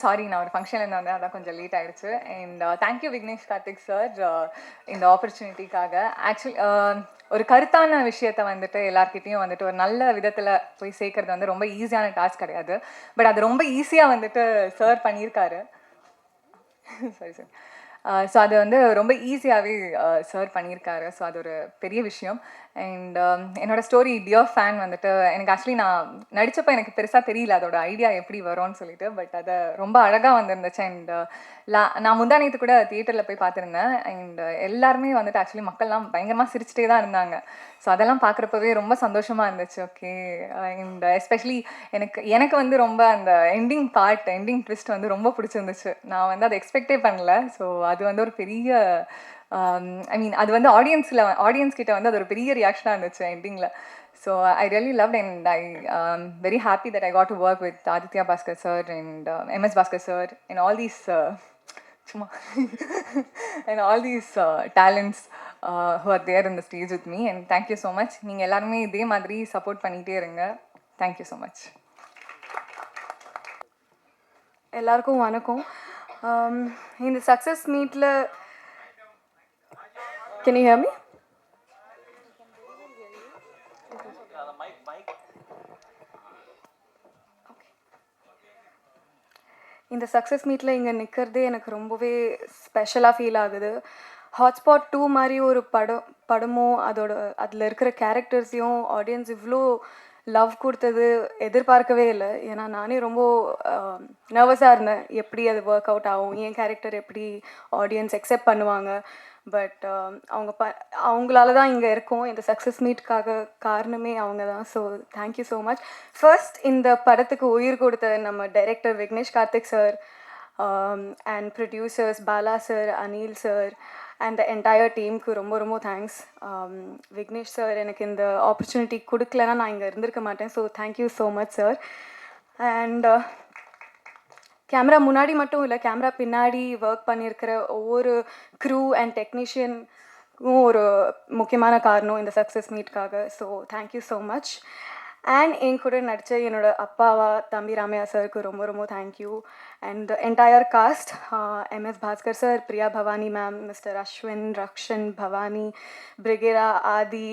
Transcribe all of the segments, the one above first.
Sorry, நான் ஒரு ஃபங்க்ஷன்லேருந்து வந்தேன், அதான் கொஞ்சம் லேட் ஆகிடுச்சு. And thank you Vignesh Karthik sir இந்த ஆப்பர்ச்சுனிட்டிக்காக. ஆக்சுவலி ஒரு கருத்தான விஷயத்தை வந்துட்டு எல்லார்கிட்டையும் வந்துட்டு ஒரு நல்ல விதத்தில் போய் சேர்க்கறது வந்து ரொம்ப ஈஸியான டாஸ்க் கிடையாது. பட் அது ரொம்ப ஈஸியாக வந்துட்டு சார் பண்ணியிருக்காரு. சரி சார். ஸோ அது வந்து ரொம்ப ஈஸியாகவே சார் பண்ணியிருக்காரு. ஸோ அது ஒரு பெரிய விஷயம். அண்ட் என்னோடய ஸ்டோரி டியர் ஃபேன் வந்துட்டு எனக்கு ஆக்சுவலி நான் நடித்தப்போ எனக்கு பெருசாக தெரியல அதோட ஐடியா எப்படி வரும்னு சொல்லிட்டு. பட் அதை ரொம்ப அழகாக வந்துருந்துச்சு. அண்ட் நான் முந்தானத்து கூட தியேட்டரில் போய் பார்த்துருந்தேன். அண்ட் எல்லாருமே வந்துட்டு ஆக்சுவலி மக்கள்லாம் பயங்கரமாக சிரிச்சிட்டே தான் இருந்தாங்க. ஸோ அதெல்லாம் பார்க்குறப்பவே ரொம்ப சந்தோஷமாக இருந்துச்சு. ஓகே. அண்ட் எஸ்பெஷலி எனக்கு வந்து ரொம்ப அந்த எண்டிங் ட்விஸ்ட் வந்து ரொம்ப பிடிச்சிருந்துச்சு. நான் வந்து அதை எக்ஸ்பெக்டே பண்ணல. ஸோ அது வந்து ஒரு பெரிய ஐ மீன் அது வந்து ஆடியன்ஸ் கிட்ட வந்து அது ஒரு பெரிய ரியாக்ஷனாக இருந்துச்சு எண்டிங்கில். So I really loved and I very happy that I got to work with Aditya Bhaskar sir and MS Bhaskar sir and all these சும்மா and all these talents who are there in the stage with me. And thank you so much. நீங்கள் எல்லாருமே இதே மாதிரி support பண்ணிகிட்டே இருங்க. Thank you so much. எல்லாருக்கும் வணக்கம். இந்த சக்ஸஸ் மீட்டில் கேன் யூ ஹியர் மீ? இந்த சக்ஸஸ் மீட்டில் இங்கே நிற்கிறதே எனக்கு ரொம்பவே ஸ்பெஷலாக ஃபீல் ஆகுது. ஹாட்ஸ்பாட் 2 மாதிரி ஒரு படமும் அதில் இருக்கிற கேரக்டர்ஸையும் ஆடியன்ஸ் இவ்வளோ லவ் கொடுத்தது எதிர்பார்க்கவே இல்லை. ஏன்னா நானே ரொம்ப நர்வஸாக இருந்தேன், எப்படி அது ஒர்க் அவுட் ஆகும், என் கேரக்டர் எப்படி ஆடியன்ஸ் அக்செப்ட் பண்ணுவாங்க. பட் அவங்களால தான் இங்கே இருக்கோம். இந்த சக்ஸஸ் மீட்காக காரணமே அவங்க தான். So thank you so much. First இந்த படத்துக்கு உயிர் கொடுத்த நம்ம director Vignesh Karthik sir and producers Bala sir, Anil sir and the entire டீமுக்கு ரொம்ப ரொம்ப தேங்க்ஸ். விக்னேஷ் சார் எனக்கு இந்த ஆப்பர்ச்சுனிட்டி கொடுக்கலன்னா நான் இங்கே இருந்திருக்க மாட்டேன். So thank you so much sir. And camera முன்னாடி மட்டும் இல்லை, கேமரா பின்னாடி ஒர்க் பண்ணியிருக்கிற ஒவ்வொரு க்ரூ அண்ட் டெக்னீஷியனுக்கும் ஒரு முக்கியமான காரணம் இந்த சக்ஸஸ் மீட்காக. So thank you so much. And என் கூட நடித்த என்னோடய அப்பாவா தம்பி ராமையா சாருக்கு ரொம்ப ரொம்ப thank you. And the entire cast, MS Bhaskar sir, Priya Bhavani ma'am, mister Ashwin, Rakshan, Bhavani, Brigida, Aadhi,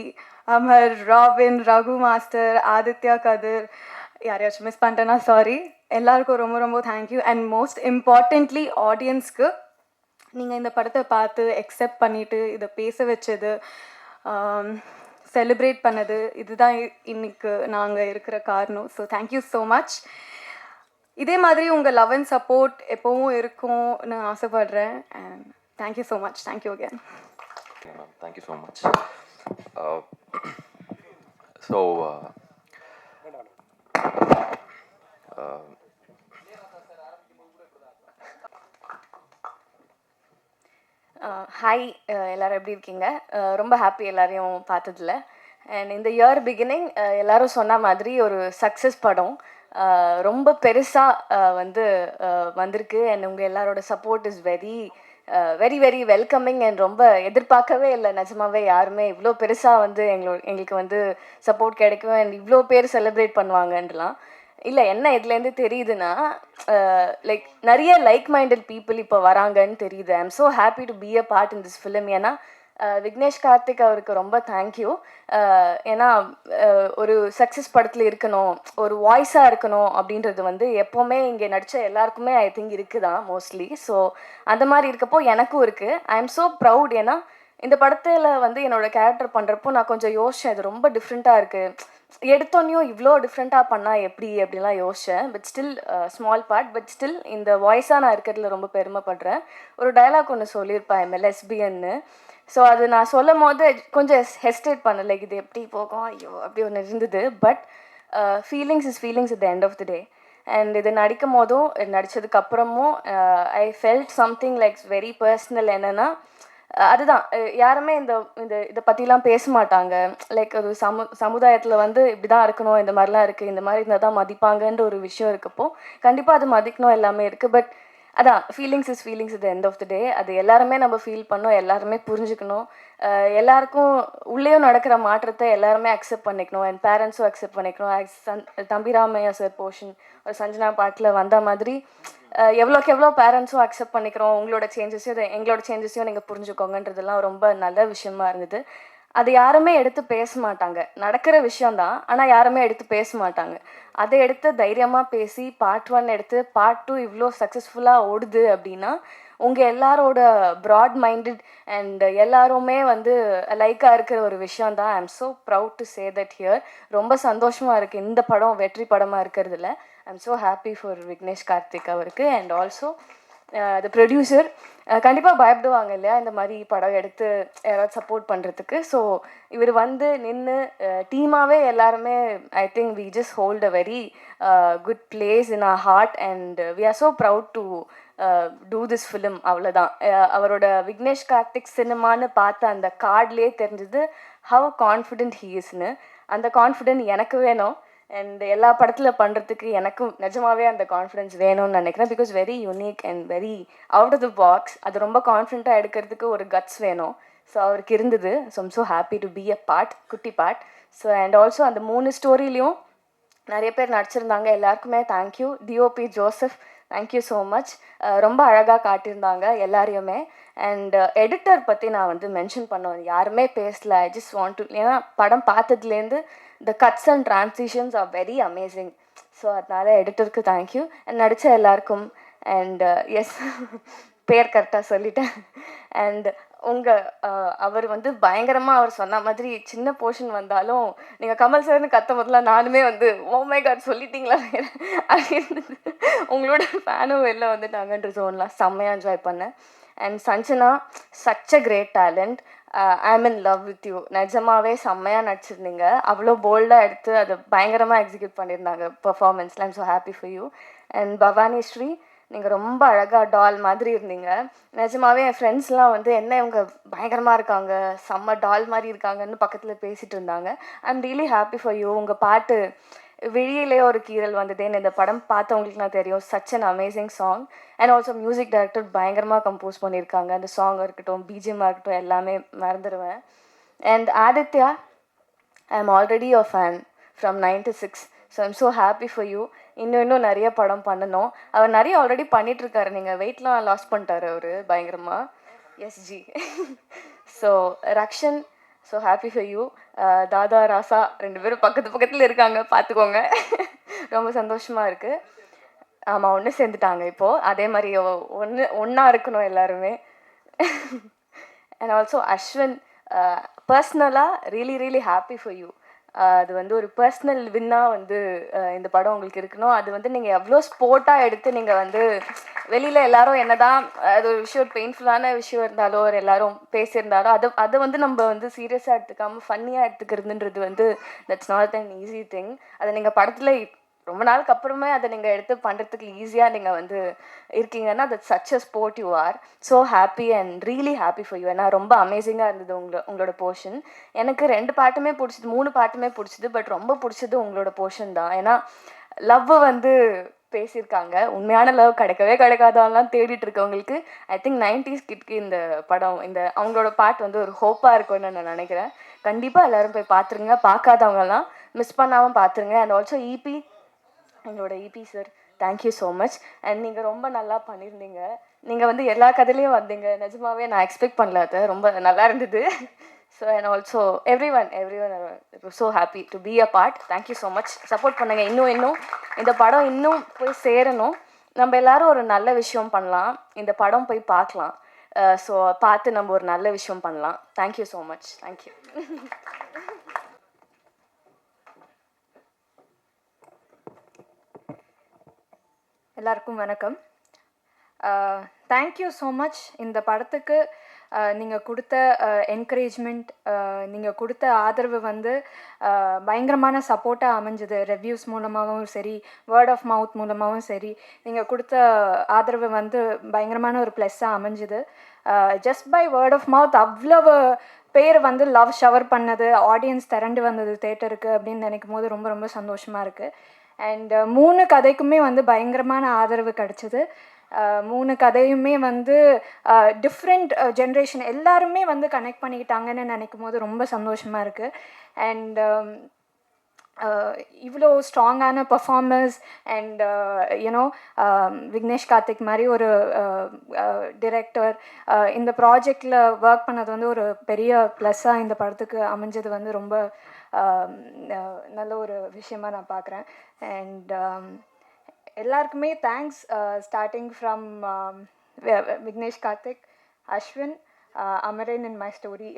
Amar, Robin, Raghu master, Aditya, Kathir, யாரையாச்சும் மிஸ் பண்ணிட்டேன்னா சாரி. எல்லாருக்கும் ரொம்ப ரொம்ப தேங்க்யூ. அண்ட் மோஸ்ட் இம்பார்ட்டண்ட்லி ஆடியன்ஸ்க்கு நீங்கள் இந்த படத்தை பார்த்து அக்செப்ட் பண்ணிவிட்டு இதை பேச வச்சது, செலிப்ரேட் பண்ணது, இதுதான் இன்னைக்கு நாங்கள் இருக்கிற காரணம். So thank you so much. இதே மாதிரி உங்கள் லவ் அண்ட் சப்போர்ட் எப்போவும் இருக்கும்னு ஆசைப்படுறேன். And thank you so much. Thank you again. Thank you so much. So hi, எல்லோரும் எப்படி இருக்கீங்க? ரொம்ப ஹாப்பி எல்லாரையும் பார்த்ததில்ல. அண்ட் இந்த இயர் பிகினிங் எல்லோரும் சொன்ன மாதிரி ஒரு சக்ஸஸ் படம் ரொம்ப பெருசாக வந்து வந்திருக்கு. அண்ட் உங்கள் எல்லாரோட support is very very very welcoming. And ரொம்ப எதிர்பார்க்கவே இல்லை நிஜமாவே யாருமே இவ்வளோ பெருசாக வந்து எங்களுக்கு வந்து சப்போர்ட் கிடைக்கும் அண்ட் இவ்வளோ பேர் செலிப்ரேட் பண்ணுவாங்கன்றலாம் இல்லை. என்ன இதுலேருந்து தெரியுதுன்னா, லைக் நிறைய லைக் மைண்டட் பீப்புள் இப்போ வராங்கன்னு தெரியுது. ஐ am so happy to be a part in this film. ஏன்னா விக்னேஷ் கார்த்திக் அவருக்கு ரொம்ப தேங்க்யூ. ஏன்னா ஒரு சக்ஸஸ் படத்தில் இருக்கணும், ஒரு வாய்ஸாக இருக்கணும் அப்படின்றது வந்து எப்போவுமே இங்கே நடித்த எல்லாருக்குமே ஐ திங்க் இருக்குதான் மோஸ்ட்லி. ஸோ அந்த மாதிரி இருக்கப்போ எனக்கும் இருக்குது. ஐ எம் ஸோ ப்ரவுட். ஏன்னா இந்த படத்தில் வந்து என்னோடய கேரக்டர் பண்ணுறப்போ நான் கொஞ்சம் யோசித்தேன், இது ரொம்ப டிஃப்ரெண்ட்டாக இருக்குது, எடுத்தோன்னையும் இவ்வளோ டிஃப்ரெண்ட்டாக பண்ணால் எப்படி அப்படிலாம் யோசித்தேன். But still small part, but still இந்த வாய்ஸாக நான் இருக்கிறதுல ரொம்ப பெருமைப்படுறேன். ஒரு டைலாக் ஒன்று சொல்லியிருப்பேன், MLSBன்னு. ஸோ அது நான் சொல்லும் போது கொஞ்சம் ஹெஸ்டேட் பண்ண, லைக் இது எப்படி போகும், ஐயோ அப்படி ஒன்று இருந்தது. But feelings is feelings at the end of the day. And இது நடிக்கும் போதும் நடித்ததுக்கப்புறமும் I felt something like very personal. என்னென்னா அதுதான், யாருமே இதை பற்றிலாம் பேச மாட்டாங்க. லைக் ஒரு சமுதாயத்தில் வந்து இப்படி தான் இருக்கணும், இந்த மாதிரிலாம் இருக்குது, இந்த மாதிரி இருந்தால் தான் மதிப்பாங்கன்ற ஒரு விஷயம் இருக்கப்போ கண்டிப்பாக அது மதிக்கணும் எல்லாமே இருக்குது. பட் அதான் feelings at the end of the day. அது எல்லாருமே நம்ம ஃபீல் பண்ணோம், எல்லாருமே புரிஞ்சுக்கணும். எல்லாருக்கும் உள்ளேயும் நடக்கிற மாற்றத்தை எல்லாருமே அக்செப்ட் பண்ணிக்கணும். அண்ட் பேரண்ட்ஸும் அக்செப்ட் பண்ணிக்கணும். தம்பிராமையா சார் போர்ஷன் ஒரு சஞ்சனா பாட்டில் வந்த மாதிரி எவ்வளோக்கு எவ்வளோ பேரண்ட்ஸும் அக்செப்ட் பண்ணிக்கிறோம், உங்களோட சேஞ்சஸையும் எங்களோட சேஞ்சஸையும் நீங்கள் புரிஞ்சுக்கோங்கன்றதெல்லாம் ரொம்ப நல்ல விஷயமா இருந்தது. அது யாருமே எடுத்து பேச மாட்டாங்க, நடக்கிற விஷயம்தான், ஆனால் யாருமே எடுத்து பேச மாட்டாங்க. அதை எடுத்து தைரியமாக பேசி பார்ட் 1 எடுத்து பார்ட் 2 இவ்வளோ சக்ஸஸ்ஃபுல்லாக ஓடுது அப்படின்னா உங்கள் எல்லாரோட ப்ராட் மைண்டட் அண்ட் எல்லாருமே வந்து லைக்காக இருக்கிற ஒரு விஷயம் தான். I am so proud to say that here. ரொம்ப சந்தோஷமாக இருக்குது இந்த படம் வெற்றி படமாக இருக்கிறதுல. I am so happy for Vignesh Karthik அவருக்கு. அண்ட் ஆல்சோ த ப்ரொடியூசர் கண்டிப்பாக பயப்படுவாங்க இல்லையா இந்த மாதிரி படம் எடுத்து யாராவது சப்போர்ட் பண்ணுறதுக்கு. ஸோ இவர் வந்து நின்று டீமாகவே எல்லாருமே I think we just hold a very good place in our heart and we are so proud to do this film. அவ்வளோதான். அவரோட விக்னேஷ் கார்த்திக் சினிமான்னு பார்த்த அந்த கார்ட்லேயே தெரிஞ்சது ஹவ் கான்ஃபிடென்ட் ஹீ இஸ்னு. அந்த கான்ஃபிடென்ட் எனக்கு வேணும் அண்ட் எல்லா படத்தில் பண்ணுறதுக்கு எனக்கும் நிஜமாகவே அந்த கான்ஃபிடென்ஸ் வேணும்னு நினைக்கிறேன். Because very unique and very out of the box. அது ரொம்ப கான்ஃபிடென்ட்டாக எடுக்கிறதுக்கு ஒரு கட்ஸ் வேணும். ஸோ அவருக்கு இருந்தது. So I'm so happy to be a part, குட்டி பார்ட். ஸோ அண்ட் ஆல்சோ அந்த 3 ஸ்டோரிலையும் நிறைய பேர் நடிச்சிருந்தாங்க. எல்லாருக்குமே thank you. DOP Joseph thank you so much. ரொம்ப அழகாக காட்டியிருந்தாங்க எல்லாரையுமே. அண்ட் எடிட்டர் பற்றி நான் வந்து மென்ஷன் பண்ணுவேன், யாருமே பேசல. ஐ ஜஸ்ட் வாண்ட் டு, ஏன்னா படம் பார்த்ததுலேருந்து the cuts and transitions are very amazing. So அதனால் எடிட்டருக்கு தேங்க்யூ. அண்ட் நடித்த எல்லாருக்கும் அண்ட் எஸ் பேர் கரெக்டாக சொல்லிட்டேன். அண்ட் அவர் வந்து பயங்கரமாக அவர் சொன்ன மாதிரி சின்ன போர்ஷன் வந்தாலும் நீங்கள் கமல் சார்னு கத்த முதல்ல நானுமே வந்து ஓ மை காட் சொல்லிட்டீங்களா அப்படின்னு உங்களோட ஃபேனும் வெளில வந்துட்டாங்கன்ற ஜோன்லாம் செம்மையாக என்ஜாய் பண்ணேன். And Sanjana such a great talent. I am in love with you. நிஜமாவே செம்மையாக நடிச்சிருந்தீங்க. அவ்வளோ போல்டாக எடுத்து அதை பயங்கரமாக எக்ஸிக்யூட் பண்ணியிருந்தாங்க பர்ஃபார்மன்ஸில். I'm so happy for you. And Bhavani Shri நீங்கள் ரொம்ப அழகாக டால் மாதிரி இருந்தீங்க. நிஜமாவே என் ஃப்ரெண்ட்ஸ்லாம் வந்து என்ன இவங்க பயங்கரமாக இருக்காங்க, செம்ம டால் மாதிரி இருக்காங்கன்னு பக்கத்தில் பேசிகிட்டு இருந்தாங்க. I am really happy for you. உங்கள் பாட்டு விழியிலே ஒரு கீரல் வந்ததேன்னு இந்த படம் பார்த்தவங்களுக்கு நான் தெரியும். Such an amazing song. And also music director பயங்கரமாக கம்போஸ் பண்ணியிருக்காங்க. அந்த சாங் இருக்கட்டும், பிஜிஎம்மாக இருக்கட்டும், எல்லாமே மறந்துடுவேன். And Aditya, I am already your fan from 96. So I'm so happy for you. இன்னும் நிறைய படம் பண்ணணும். அவர் நிறைய ஆல்ரெடி பண்ணிகிட்ருக்காரு. நீங்கள் வெயிட்லாம் லாஸ் பண்ணிட்டாரு அவர் பயங்கரமாக. எஸ்ஜி. So Rakshan, so happy for you. தாதா ராசா 2 பேரும் பக்கத்தில் இருக்காங்க, பார்த்துக்கோங்க. ரொம்ப சந்தோஷமாக இருக்குது. ஆமாம், ஒன்று சேர்ந்துட்டாங்க இப்போது. அதே மாதிரி ஒன்றா இருக்கணும் எல்லாருமே. அண்ட் ஆல்சோ அஸ்வின், பர்ஸ்னலாக ரியலி ஹாப்பி ஃபார் யூ. அது வந்து ஒரு பர்சனல் வின்னாக வந்து இந்த படம் உங்களுக்கு இருக்கணும். அது வந்து நீங்கள் எவ்வளோ ஸ்போர்ட்டாக எடுத்து நீங்கள் வந்து வெளியில் எல்லாரும் என்ன தான் அது ஒரு விஷயம், ஒரு பெயின்ஃபுல்லான விஷயம் இருந்தாலோ ஒரு எல்லாரும் பேசியிருந்தாலும் அதை வந்து நம்ம வந்து சீரியஸாக எடுத்துக்காமல் ஃபன்னியாக எடுத்துக்கிறதுன்றது வந்து that's not an easy thing. அதை நீங்கள் படத்தில் ரொம்ப நாளுக்கு அப்புறமே அதை நீங்கள் எடுத்து பண்ணுறதுக்கு ஈஸியாக நீங்கள் வந்து இருக்கீங்கன்னா that's such a sport you are. So happy and really happy for you. ஏன்னா ரொம்ப அமேசிங்காக இருந்தது உங்களோட போர்ஷன். எனக்கு 2 பாட்டுமே பிடிச்சது, 3 பாட்டுமே பிடிச்சது. பட் ரொம்ப பிடிச்சது உங்களோட போர்ஷன் தான். ஏன்னா லவ் வந்து பேசியிருக்காங்க. உண்மையான லவ் கிடைக்காதெல்லாம் தேடிட்டு இருக்கவங்களுக்கு ஐ திங்க் 90s கிட்க்கு இந்த படம், இந்த அவங்களோட பாட்டு வந்து ஒரு ஹோப்பாக இருக்கும்னு நான் நினைக்கிறேன். கண்டிப்பாக எல்லோரும் போய் பார்த்துருங்க. பார்க்காதவங்கலாம் மிஸ் பண்ணாமல் பார்த்துருங்க. அண்ட் ஆல்சோ இபி, எங்களோட EB sir, thank you so much. And நீங்கள் ரொம்ப நல்லா பண்ணியிருந்தீங்க. நீங்கள் வந்து எல்லா கதையிலையும் வந்தீங்க. நிஜமாவே நான் எக்ஸ்பெக்ட் பண்ணல, அது ரொம்ப நல்லா இருந்தது. So and also every one so happy to be a part. Thank you so much. Support பண்ணுங்க. இன்னும் இந்த படம் இன்னும் போய் சேரணும். நம்ம எல்லாரும் ஒரு நல்ல விஷயம் பண்ணலாம். இந்த படம் போய் பார்க்கலாம். ஸோ பார்த்து நம்ம ஒரு நல்ல விஷயம் பண்ணலாம். Thank you so much. தேங்க்யூ. எல்லாருக்கும் வணக்கம். Thank you so much. இந்த படத்துக்கு நீங்கள் கொடுத்த என்கரேஜ்மெண்ட், நீங்கள் கொடுத்த ஆதரவு வந்து பயங்கரமான சப்போர்ட்டாக அமைஞ்சது. ரிவ்யூஸ் மூலமாகவும் சரி, வேர்ட் ஆஃப் மவுத் மூலமாகவும் சரி, நீங்கள் கொடுத்த ஆதரவு வந்து பயங்கரமான ஒரு ப்ளஸ்ஸாக அமைஞ்சுது. Just by word of mouth அவ்வளவு பேர் வந்து லவ் ஷவர் பண்ணது, ஆடியன்ஸ் திரண்டு வந்தது தேட்டருக்கு அப்படின்னு நினைக்கும் போது ரொம்ப சந்தோஷமாக இருக்குது. அண்ட் 3 கதைக்குமே வந்து பயங்கரமான ஆதரவு கிடச்சிது. மூணு கதையுமே வந்து டிஃப்ரெண்ட் ஜென்ரேஷன் எல்லாருமே வந்து கனெக்ட் பண்ணிக்கிட்டாங்கன்னு நினைக்கும் போது ரொம்ப சந்தோஷமாக இருக்குது. அண்ட் இவ்வளோ ஸ்ட்ராங்கான performers and you know Vignesh Karthik மாதிரி ஒரு டிரெக்டர் இந்த ப்ராஜெக்டில் ஒர்க் பண்ணது வந்து ஒரு பெரிய ப்ளஸ்ஸாக இந்த படத்துக்கு அமைஞ்சது வந்து ரொம்ப நல்ல ஒரு விஷயமாக நான் பார்க்குறேன். அண்ட் எல்லாருக்குமே thanks, starting from Vignesh Karthik, Ashwin, Amaran in my story,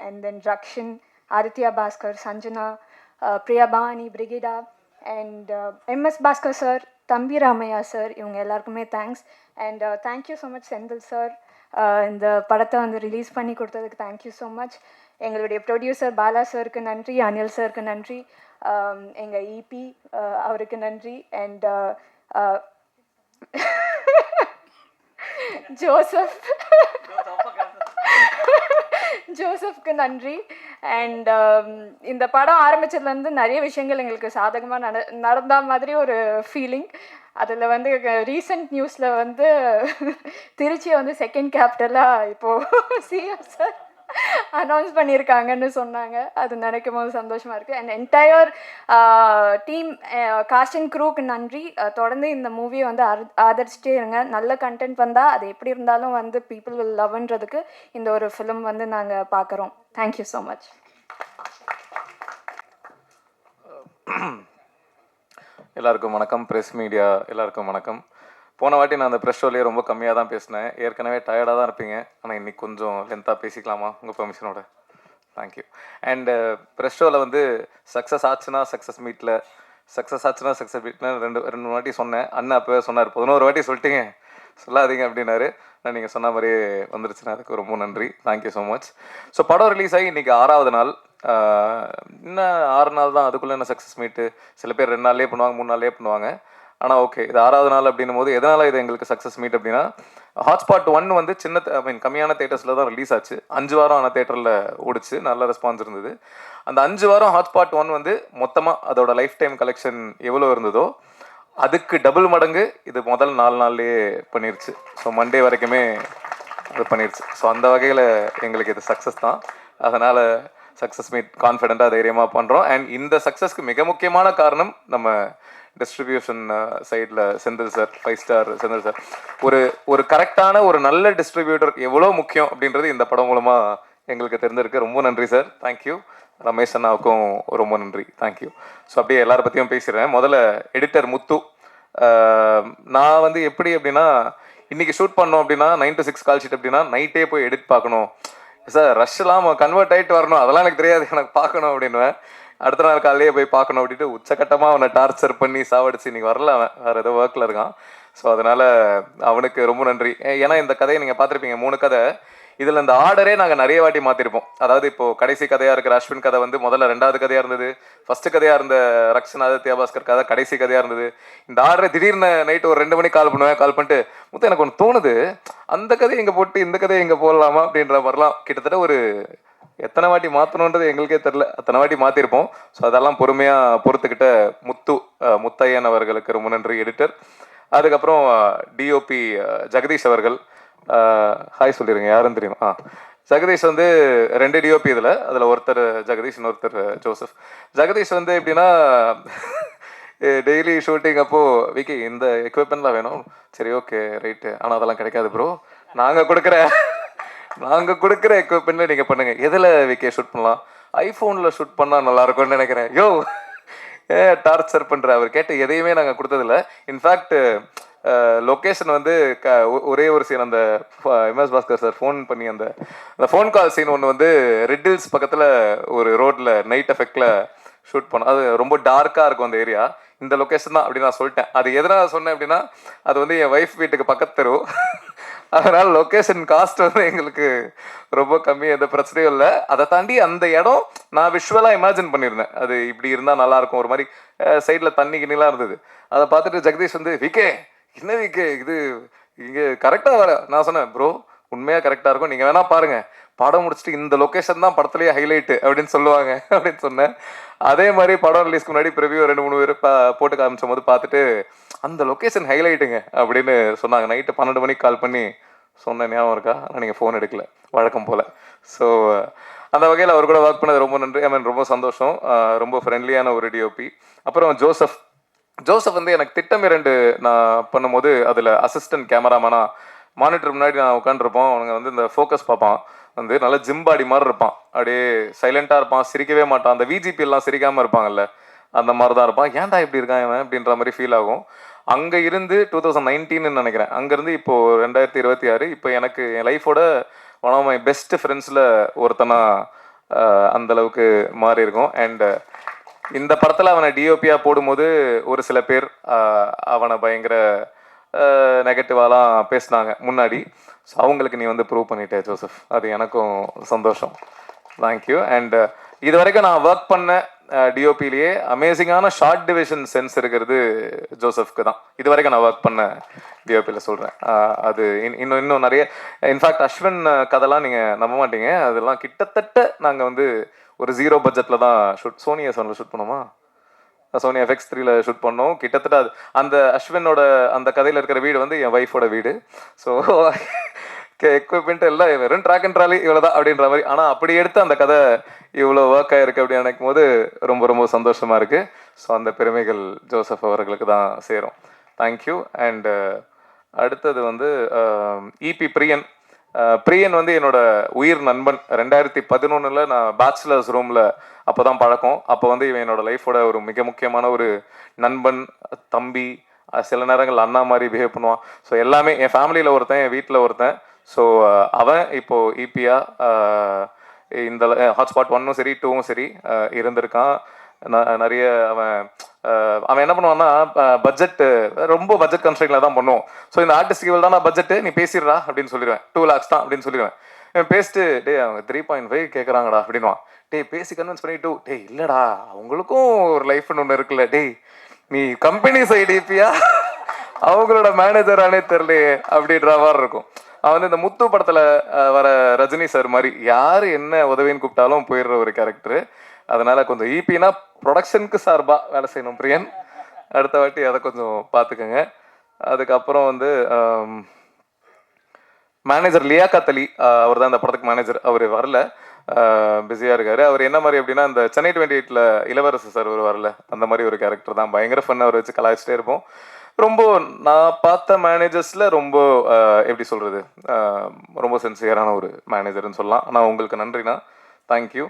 and then Rakshan, Aditya Bhaskar, Sanjana, Priya Bhavani, Brigida, and MS Bhaskar sir, தம்பி ராமையா சார், இவங்க எல்லாருக்குமே thanks. And thank you so much Senthil sir, இந்த படத்தை வந்து ரிலீஸ் பண்ணி கொடுத்ததுக்கு தேங்க்யூ ஸோ மச். எங்களுடைய ப்ரொடியூசர் பாலா சாருக்கு நன்றி, அனில் சாருக்கு நன்றி, எங்கள் இபி அவருக்கு நன்றி, அண்ட் ஜோசப்க்கு நன்றி. அண்ட் இந்த படம் ஆரம்பித்ததுலேருந்து நிறைய விஷயங்கள் எங்களுக்கு சாதகமாக நடந்த மாதிரி ஒரு ஃபீலிங். அதில் வந்து ரீசெண்ட் நியூஸில் வந்து திருச்சியை வந்து செகண்ட் கேபிட்டலாக இப்போது சிஎம் சார் அனௌன்ஸ் பண்ணியிருக்காங்கன்னு சொன்னாங்க. அது நினைக்கும் போது சந்தோஷமாக இருக்குது. And entire team, cast and க்ரூக்கு நன்றி. தொடர்ந்து இந்த மூவியை வந்து ஆதரிச்சிட்டே இருங்க. நல்ல கண்டென்ட் வந்தால் அது எப்படி இருந்தாலும் வந்து பீப்புள் வில் லவ்ன்றதுக்கு இந்த ஒரு ஃபிலிம் வந்து நாங்கள் பார்க்குறோம். Thank you so much. எல்லாருக்கும் வணக்கம். ப்ரெஸ் மீடியா எல்லாருக்கும் வணக்கம். போன வாட்டி நான் அந்த ப்ரெஸ் ஷோலேயே ரொம்ப கம்மியாக தான் பேசினேன். ஏற்கனவே டயர்டாக தான் இருப்பீங்க. ஆனால் இன்றைக்கி கொஞ்சம் லென்த்தாக பேசிக்கலாமா உங்கள் பெர்மிஷனோட? தேங்க்யூ. அண்டு ப்ரெஸ் ஷோவில் வந்து சக்ஸஸ் ஆச்சுன்னா சக்ஸஸ் மீட்டில் ரெண்டு வாட்டி சொன்னேன். அண்ணா அப்போவே சொன்னார், 11 வாட்டி சொல்லிட்டீங்க, சொல்லாதீங்க அப்படின்னாரு. நான் நீங்கள் சொன்ன மாதிரியே வந்துருச்சுன்னா அதுக்கு ரொம்ப நன்றி. Thank you so much. ஸோ படம் ரிலீஸ் ஆகி இன்றைக்கி 6வது நாள். இன்னும் 6 நாள் தான், அதுக்குள்ளே என்ன சக்ஸஸ் மீட்டு? சில பேர் 2 நாள்லேயே பண்ணுவாங்க, 3 நாள்லேயே பண்ணுவாங்க. ஆனால் ஓகே, இது 6வது நாள் அப்படின்னும் போது எதனால் இது எங்களுக்கு சக்ஸஸ் மீட் அப்படின்னா, ஹாட்ஸ்பாட் 1 வந்து கம்மியான தேட்டர்ஸில் தான் ரிலீஸ் ஆச்சு. 5 வாரம் ஆனால் தேட்டரில் ஓடிச்சு, நல்ல ரெஸ்பான்ஸ் இருந்தது. அந்த 5 வாரம் ஹாட்ஸ்பாட் 1 வந்து மொத்தமாக அதோட லைஃப் டைம் கலெக்ஷன் எவ்வளோ இருந்ததோ அதுக்கு டபுள் மடங்கு இது முதல் 4 நாள்லேயே பண்ணிருச்சு. ஸோ மண்டே வரைக்குமே அது பண்ணிருச்சு. ஸோ அந்த வகையில் எங்களுக்கு இது சக்ஸஸ் தான். அதனால் சக்ஸஸ் மீட் கான்ஃபிடென்ட்டாக தைரியமாக பண்ணுறோம். அண்ட் இந்த சக்ஸஸ்க்கு மிக முக்கியமான காரணம் நம்ம டிஸ்ட்ரிபியூஷன் சைடில் Senthil sir, 5 star Senthil sir. ஒரு கரெக்டான ஒரு நல்ல டிஸ்ட்ரிபியூட்டர் எவ்வளோ முக்கியம் அப்படின்றது இந்த படம் மூலமாக எங்களுக்கு தெரிஞ்சிருக்கு. ரொம்ப நன்றி சார். தேங்க்யூ. ரமேஷ் அண்ணாவுக்கும் ரொம்ப நன்றி. தேங்க்யூ. ஸோ அப்படியே எல்லாரை பற்றியும் பேசிடுறேன். முதல்ல எடிட்டர் முத்து. நான் வந்து எப்படி அப்படின்னா, இன்றைக்கி ஷூட் பண்ணோம் அப்படின்னா 9 to 6 கால் ஷீட் அப்படின்னா நைட்டே போய் எடிட் பார்க்கணும் சார். ரஷ்லாம் கன்வெர்ட் ஆகிட்டு வரணும், அதெல்லாம் எனக்கு தெரியாது, எனக்கு பார்க்கணும் அப்படின்னுவேன். அடுத்த நாள் காலையிலேயே போய் பார்க்கணும் அப்படின்ட்டு உச்சக்கட்டமாக அவனை டார்ச்சர் பண்ணி சாவடிச்சு இன்றைக்கி வரல, அவன் வேறு ஏதோ ஒர்க்கில் இருக்கான். ஸோ அதனால் அவனுக்கு ரொம்ப நன்றி. ஏன்னா இந்த கதையை நீங்கள் பார்த்துருப்பீங்க, 3 கதை. இதில் இந்த ஆர்டரே நாங்கள் நிறைய வாட்டி மாற்றிருப்போம். அதாவது இப்போது கடைசி கதையாக இருக்கிற அஸ்வின் கதை வந்து முதல்ல 2வது கதையாக இருந்தது. ஃபஸ்ட்டு கதையாக இருந்த ரக்ஷன் ஆதித்யா பாஸ்கர் கதை கடைசி கதையாக இருந்தது. இந்த ஆர்டரை திடீர்னு நைட்டு ஒரு 2 மணிக்கு கால் பண்ணுவேன். கால் பண்ணிட்டு, முத்து எனக்கு ஒன்று தோணுது, அந்த கதையை இங்கே போட்டு இந்த கதையை இங்கே போடலாமா அப்படின்ற மாதிரிலாம் கிட்டத்தட்ட ஒரு எத்தனை வாட்டி மாற்றணுன்றது எங்களுக்கே தெரில, அத்தனை வாட்டி மாற்றிருப்போம். ஸோ அதெல்லாம் பொறுமையாக பொறுத்துக்கிட்ட முத்தையன் அவர்களுக்கு ரொம்ப நன்றி, எடிட்டர். அதுக்கப்புறம் டிஓபி ஜெகதீஷ் அவர்கள். ஹாய் சொல்லிடுங்க, யாருன்னு தெரியும். ஜெகதீஷ் வந்து 2 டிஓபி இதில். அதில் ஒருத்தர் ஜெகதீஷ், இன்னொருத்தர் ஜோசப். ஜெகதீஷ் வந்து எப்படின்னா, டெய்லி ஷூட்டிங் அப்போது விக்கி இந்த எக்யூப்மெண்ட்லாம் வேணும், சரி ஓகே ரைட்டு, ஆனால் அதெல்லாம் கிடைக்காது ப்ரோ, நாங்கள் கொடுக்குற எக்யூப்மெண்ட்ல நீங்கள் பண்ணுங்கள். எதில் விக்கே ஷூட் பண்ணலாம்? ஐஃபோனில் ஷூட் பண்ணால் நல்லாயிருக்கும்னு நினைக்கிறேன். யோ டார்ச்சர் பண்ணுற அவர் கேட்டு எதையுமே நாங்கள் கொடுத்ததில்ல. இன்ஃபேக்ட் லொக்கேஷன் வந்து ஒரே ஒரு சீன், அந்த MS பாஸ்கர் சார் ஃபோன் பண்ணி அந்த ஃபோன் கால் சீன் ஒன்று வந்து ரெட் ஹில்ஸ் பக்கத்தில் ஒரு ரோட்டில் நைட் எஃபெக்டில் ஷூட் பண்ணோம். அது ரொம்ப டார்க்காக இருக்கும் அந்த ஏரியா. இந்த லொக்கேஷன் தான் அப்படின்னு நான் சொல்லிட்டேன். அது எதனால் சொன்னேன் அப்படின்னா, அது வந்து என் ஒய்ஃப் வீட்டுக்கு பக்கத்து தெரு. அதனால் லொக்கேஷன் காஸ்ட் வந்து எங்களுக்கு ரொம்ப கம்மி, எந்த பிரச்சனையும் இல்லை. அதை தாண்டி அந்த இடம் நான் விஷுவலாக இமேஜின் பண்ணியிருந்தேன், அது இப்படி இருந்தால் நல்லாயிருக்கும். ஒரு மாதிரி சைடில் தண்ணி கிண்ணிலாம் இருந்தது. அதை பார்த்துட்டு ஜெகதீஷ் வந்து, விக்கே என்ன விக்கே இது இங்கே கரெக்டாக வர. நான் சொன்னேன், ப்ரோ உண்மையாக கரெக்டாக இருக்கும், நீங்கள் வேணால் பாருங்கள், படம் முடிச்சுட்டு இந்த லொக்கேஷன் தான் படத்துலேயே ஹைலைட்டு அப்படின்னு சொல்லுவாங்க அப்படின்னு சொன்னேன். அதே மாதிரி படம் ரிலீஸ்க்கு முன்னாடி ப்ரிவியூ 2-3 பேர் போட்டு காமிச்சும் போது பார்த்துட்டு அந்த லொக்கேஷன் ஹைலைட்டுங்க அப்படின்னு சொன்னாங்க. நைட்டு 12 மணிக்கு கால் பண்ணி சொன்னேன், ஞாபகம் இருக்கா? ஆனால் நீங்கள் ஃபோன் எடுக்கல வழக்கம் போல். ஸோ அந்த வகையில் அவர் கூட ஒர்க் பண்ணது ரொம்ப நன்றி. ஐ மீன் ரொம்ப சந்தோஷம். ரொம்ப ஃப்ரெண்ட்லியான ஒரு டிஓபி. அப்புறம் ஜோசப் வந்து எனக்கு திட்டம் 2 நான் பண்ணும்போது அதில் அசிஸ்டன்ட் கேமராமேனா மானிட்டர் முன்னாடி நான் உட்காந்துருப்போம். அவனுங்க வந்து இந்த ஃபோக்கஸ் பார்ப்பான், வந்து நல்ல ஜிம் பாடி மாதிரி இருப்பான், அப்படியே சைலண்டாக இருப்பான், சிரிக்கவே மாட்டான். அந்த விஜிபி எல்லாம் சிரிக்காமல் இருப்பாங்கல்ல, அந்த மாதிரி தான் இருப்பான். ஏன்டா இப்படி இருக்கான் இவன் அப்படின்ற மாதிரி ஃபீல் ஆகும். அங்கே இருந்து 2019 நினைக்கிறேன், அங்கேருந்து இப்போது 2026, இப்போ எனக்கு என் லைஃபோட ஒன் ஆஃப் மை பெஸ்ட் ஃப்ரெண்ட்ஸில் ஒருத்தனா அந்தளவுக்கு மாறி இருக்கும். அண்ட் இந்த படத்தில் அவனை டிஓபியாக போடும்போது ஒரு சில பேர் அவனை பயங்கர நெகட்டிவாலாம் பேசினாங்க முன்னாடி. ஸோ அவங்களுக்கு நீ வந்து ப்ரூவ் பண்ணிட்டே ஜோசப், அது எனக்கும் சந்தோஷம். தேங்க்யூ. அண்ட் இது வரைக்கும் நான் ஒர்க் பண்ண டிஓபிலேயே அமேசிங்கான ஷார்ட் டிவிஷன் சென்ஸ் இருக்கிறது ஜோசப்க்கு தான். இது வரைக்கும் நான் ஒர்க் பண்ண டிஓபியில் சொல்கிறேன். அது இன்னும் நிறைய, இன்ஃபேக்ட் அஸ்வின் கதைலாம் நீங்கள் நம்ப மாட்டீங்க, அதெல்லாம் கிட்டத்தட்ட நாங்கள் வந்து ஒரு 0 பட்ஜெட்டில் தான் சோனி S1 ஷூட் பண்ணோமா, சோனி FX3 ஷூட் பண்ணோம். கிட்டத்தட்ட அது அந்த அஸ்வினோட அந்த கதையில் இருக்கிற வீடு வந்து என் ஒய்ஃபோட வீடு. ஸோ எக்யூப்மெண்ட் எல்லாம் வெறும் ட்ராக் அண்ட் ட்ராலி இவ்வளோதான் அப்படின்ற மாதிரி. ஆனால் அப்படி எடுத்து அந்த கதை இவ்வளோ ஒர்க் ஆகிருக்கு அப்படின்னு நினைக்கும் போது ரொம்ப ரொம்ப சந்தோஷமாக இருக்குது. ஸோ அந்த பெருமைகள் ஜோசப் அவர்களுக்கு தான் சேரும். தேங்க்யூ. அண்ட் அடுத்தது வந்து இபி பிரியன் வந்து என்னோட உயிர் நண்பன். 2011 நான் பேச்சுலர்ஸ் ரூமில் அப்போ தான் பழக்கம். அப்போ வந்து இவன் என்னோட லைஃபோட ஒரு மிக முக்கியமான ஒரு நண்பன், தம்பி, சில நேரங்கள் அண்ணா மாதிரி பிஹேவ் பண்ணுவான். ஸோ எல்லாமே என் ஃபேமிலியில் ஒருத்தன், என் வீட்டில் ஒருத்தன். ஸோ அவன் இப்போது இபியா இந்த ஹாட்ஸ்பாட் 1ம் சரி 2ம் சரி இருந்திருக்கான். நிறைய அவன் என்ன பண்ணுவான்னா, ரொம்ப பட்ஜெட் கன்ஸ்ட்ரெயின்ல தான் பண்ணுவோம். ஸோ இந்த ஆர்டிஸ்ட் இவள் தான் பட்ஜெட்டு, நீ பேசிடுறா அப்படின்னு சொல்லிடுவேன். 2 lakhs தான் அப்படின்னு சொல்லிடுவேன். பேசிட்டு டே அவங்க 3.5 கேட்குறாங்கடா அப்படின்வான். டே பேசி கன்வின்ஸ் பண்ணிட்டு, டே இல்லைடா அவங்களுக்கும் ஒரு லைஃப்னு ஒன்று இருக்குல்ல, டே நீ கம்பெனி சைடு இப்பியா அவங்களோட மேனேஜரானே தெரியலையே அப்படின்ற மாதிரி இருக்கும். அவன் வந்து இந்த முத்து படத்தில் வர ரஜினி சார் மாதிரி யார் என்ன உதவின்னு கூப்பிட்டாலும் போயிடுற ஒரு கேரக்டரு. அதனால் கொஞ்சம் இபினா ப்ரொடக்ஷனுக்கு சார்பாக வேலை செய்யணும் பிரியன். அடுத்த வாட்டி அதை கொஞ்சம் பார்த்துக்கோங்க. அதுக்கப்புறம் வந்து மேனேஜர் லியாக்கத் அலி, அவர் தான் இந்த படத்துக்கு மேனேஜர். அவர் வரல, பிஸியாக இருக்கார். அவர் என்ன மாதிரி அப்படின்னா, இந்த சென்னை 28ல் இளவரசு சார் ஒரு வரல, அந்த மாதிரி ஒரு கேரக்டர் தான். பயங்கர ஃபன், அவர் வச்சு கலாய்ச்சிட்டே இருப்போம். ரொம்ப நான் பார்த்த மேனேஜர்ஸில் ரொம்ப எப்படி சொல்கிறது, ரொம்ப சின்சியரான ஒரு மேனேஜர்னு சொல்லலாம். ஆனால் உங்களுக்கு நன்றிண்ணா, தேங்க்யூ.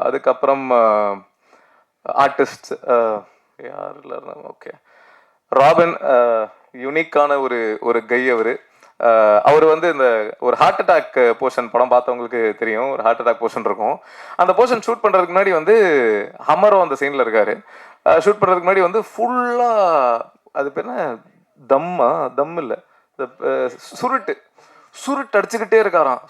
அதுக்கப்புறம் ஆர்டிஸ்ட் யார் இல்லை, ஓகே, ராபின் யூனிக்கான ஒரு கை. அவர் வந்து இந்த ஒரு ஹார்ட் அட்டாக் போர்ஷன் படம் பார்த்தவங்களுக்கு தெரியும். ஒரு ஹார்ட் அட்டாக் போர்ஷன் இருக்கும். அந்த போர்ஷன் ஷூட் பண்ணுறதுக்கு முன்னாடி வந்து ஹமரோ அந்த சீனில் இருக்கார். ஷூட் பண்ணுறதுக்கு முன்னாடி வந்து ஃபுல்லாக அது பேர் என்ன, தம் இல்லை, சுருட்டு அடிச்சுக்கிட்டே இருக்காராம்.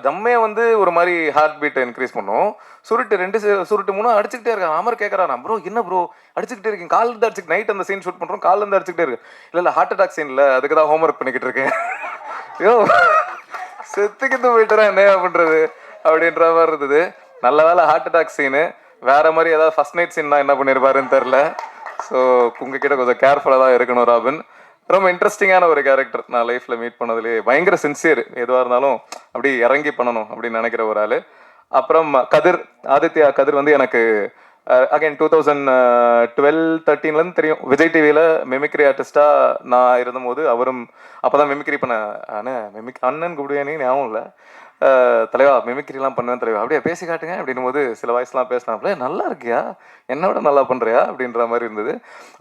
தம்மே வந்து ஒரு மாதிரி ஹார்ட் பீட்டை இன்க்ரீஸ் பண்ணும். 2 3 அடிச்சுக்கிட்டே இருக்கான். அமர் கேட்குறான், ப்ரோ என்ன ப்ரோ அடிச்சுக்கிட்டே இருக்கீங்க, காலிலேருந்து அடிச்சு, நைட் அந்த சீன் ஷூட் பண்ணுறோம், காலிலேருந்து அடிச்சுக்கிட்டே இருக்கு. இல்லை ஹார்ட் அட்டாக் சீன் இல்லை, அதுக்கு தான் ஹோம்ஒர்க் பண்ணிக்கிட்டு இருக்கேன். ஐயோ செத்துக்கிட்டு போயிட்டுறேன், என்ன பண்ணுறது அப்படின்ற மாதிரி இருந்தது. நல்ல வேலை ஹார்ட் அட்டாக் சீனு. வேற மாதிரி ஏதாவது ஃபர்ஸ்ட் நைட் சீன் தான் என்ன பண்ணியிருப்பாருன்னு தெரில. ஸோ உங்ககிட்ட கொஞ்சம் கேர்ஃபுல்லாக தான் இருக்கணும் ராபின். ரொம்ப இன்ட்ரெஸ்டிங்கான ஒரு கேரக்டர். நான் லைஃப்பில் மீட் பண்ணதுலேயே பயங்கர சின்சியர், எதுவாக இருந்தாலும் அப்படி இறங்கி பண்ணணும் அப்படின்னு நினைக்கிற ஒரு ஆள். அப்புறம் ஆதித்யா கதிர் வந்து எனக்கு அகைன் 2012-13 தெரியும். விஜய் டிவியில் மிமிக்ரி ஆர்டிஸ்டாக நான் இருந்தபோது அவரும் அப்போ தான் மிமிக்ரி பண்ண அண்ணன் கூப்பிடுவேனே ஞாபகம் இல்லை, தலைவா மிமிக்ரிலாம் பண்ணுவேன் தலைவா, அப்படியே பேசி காட்டுங்க அப்படின்னும் போது சில வாய்ஸ்லாம் பேசினாப்புல, நல்லா இருக்கியா, என்னோட நல்லா பண்ணுறியா அப்படின்ற மாதிரி இருந்தது.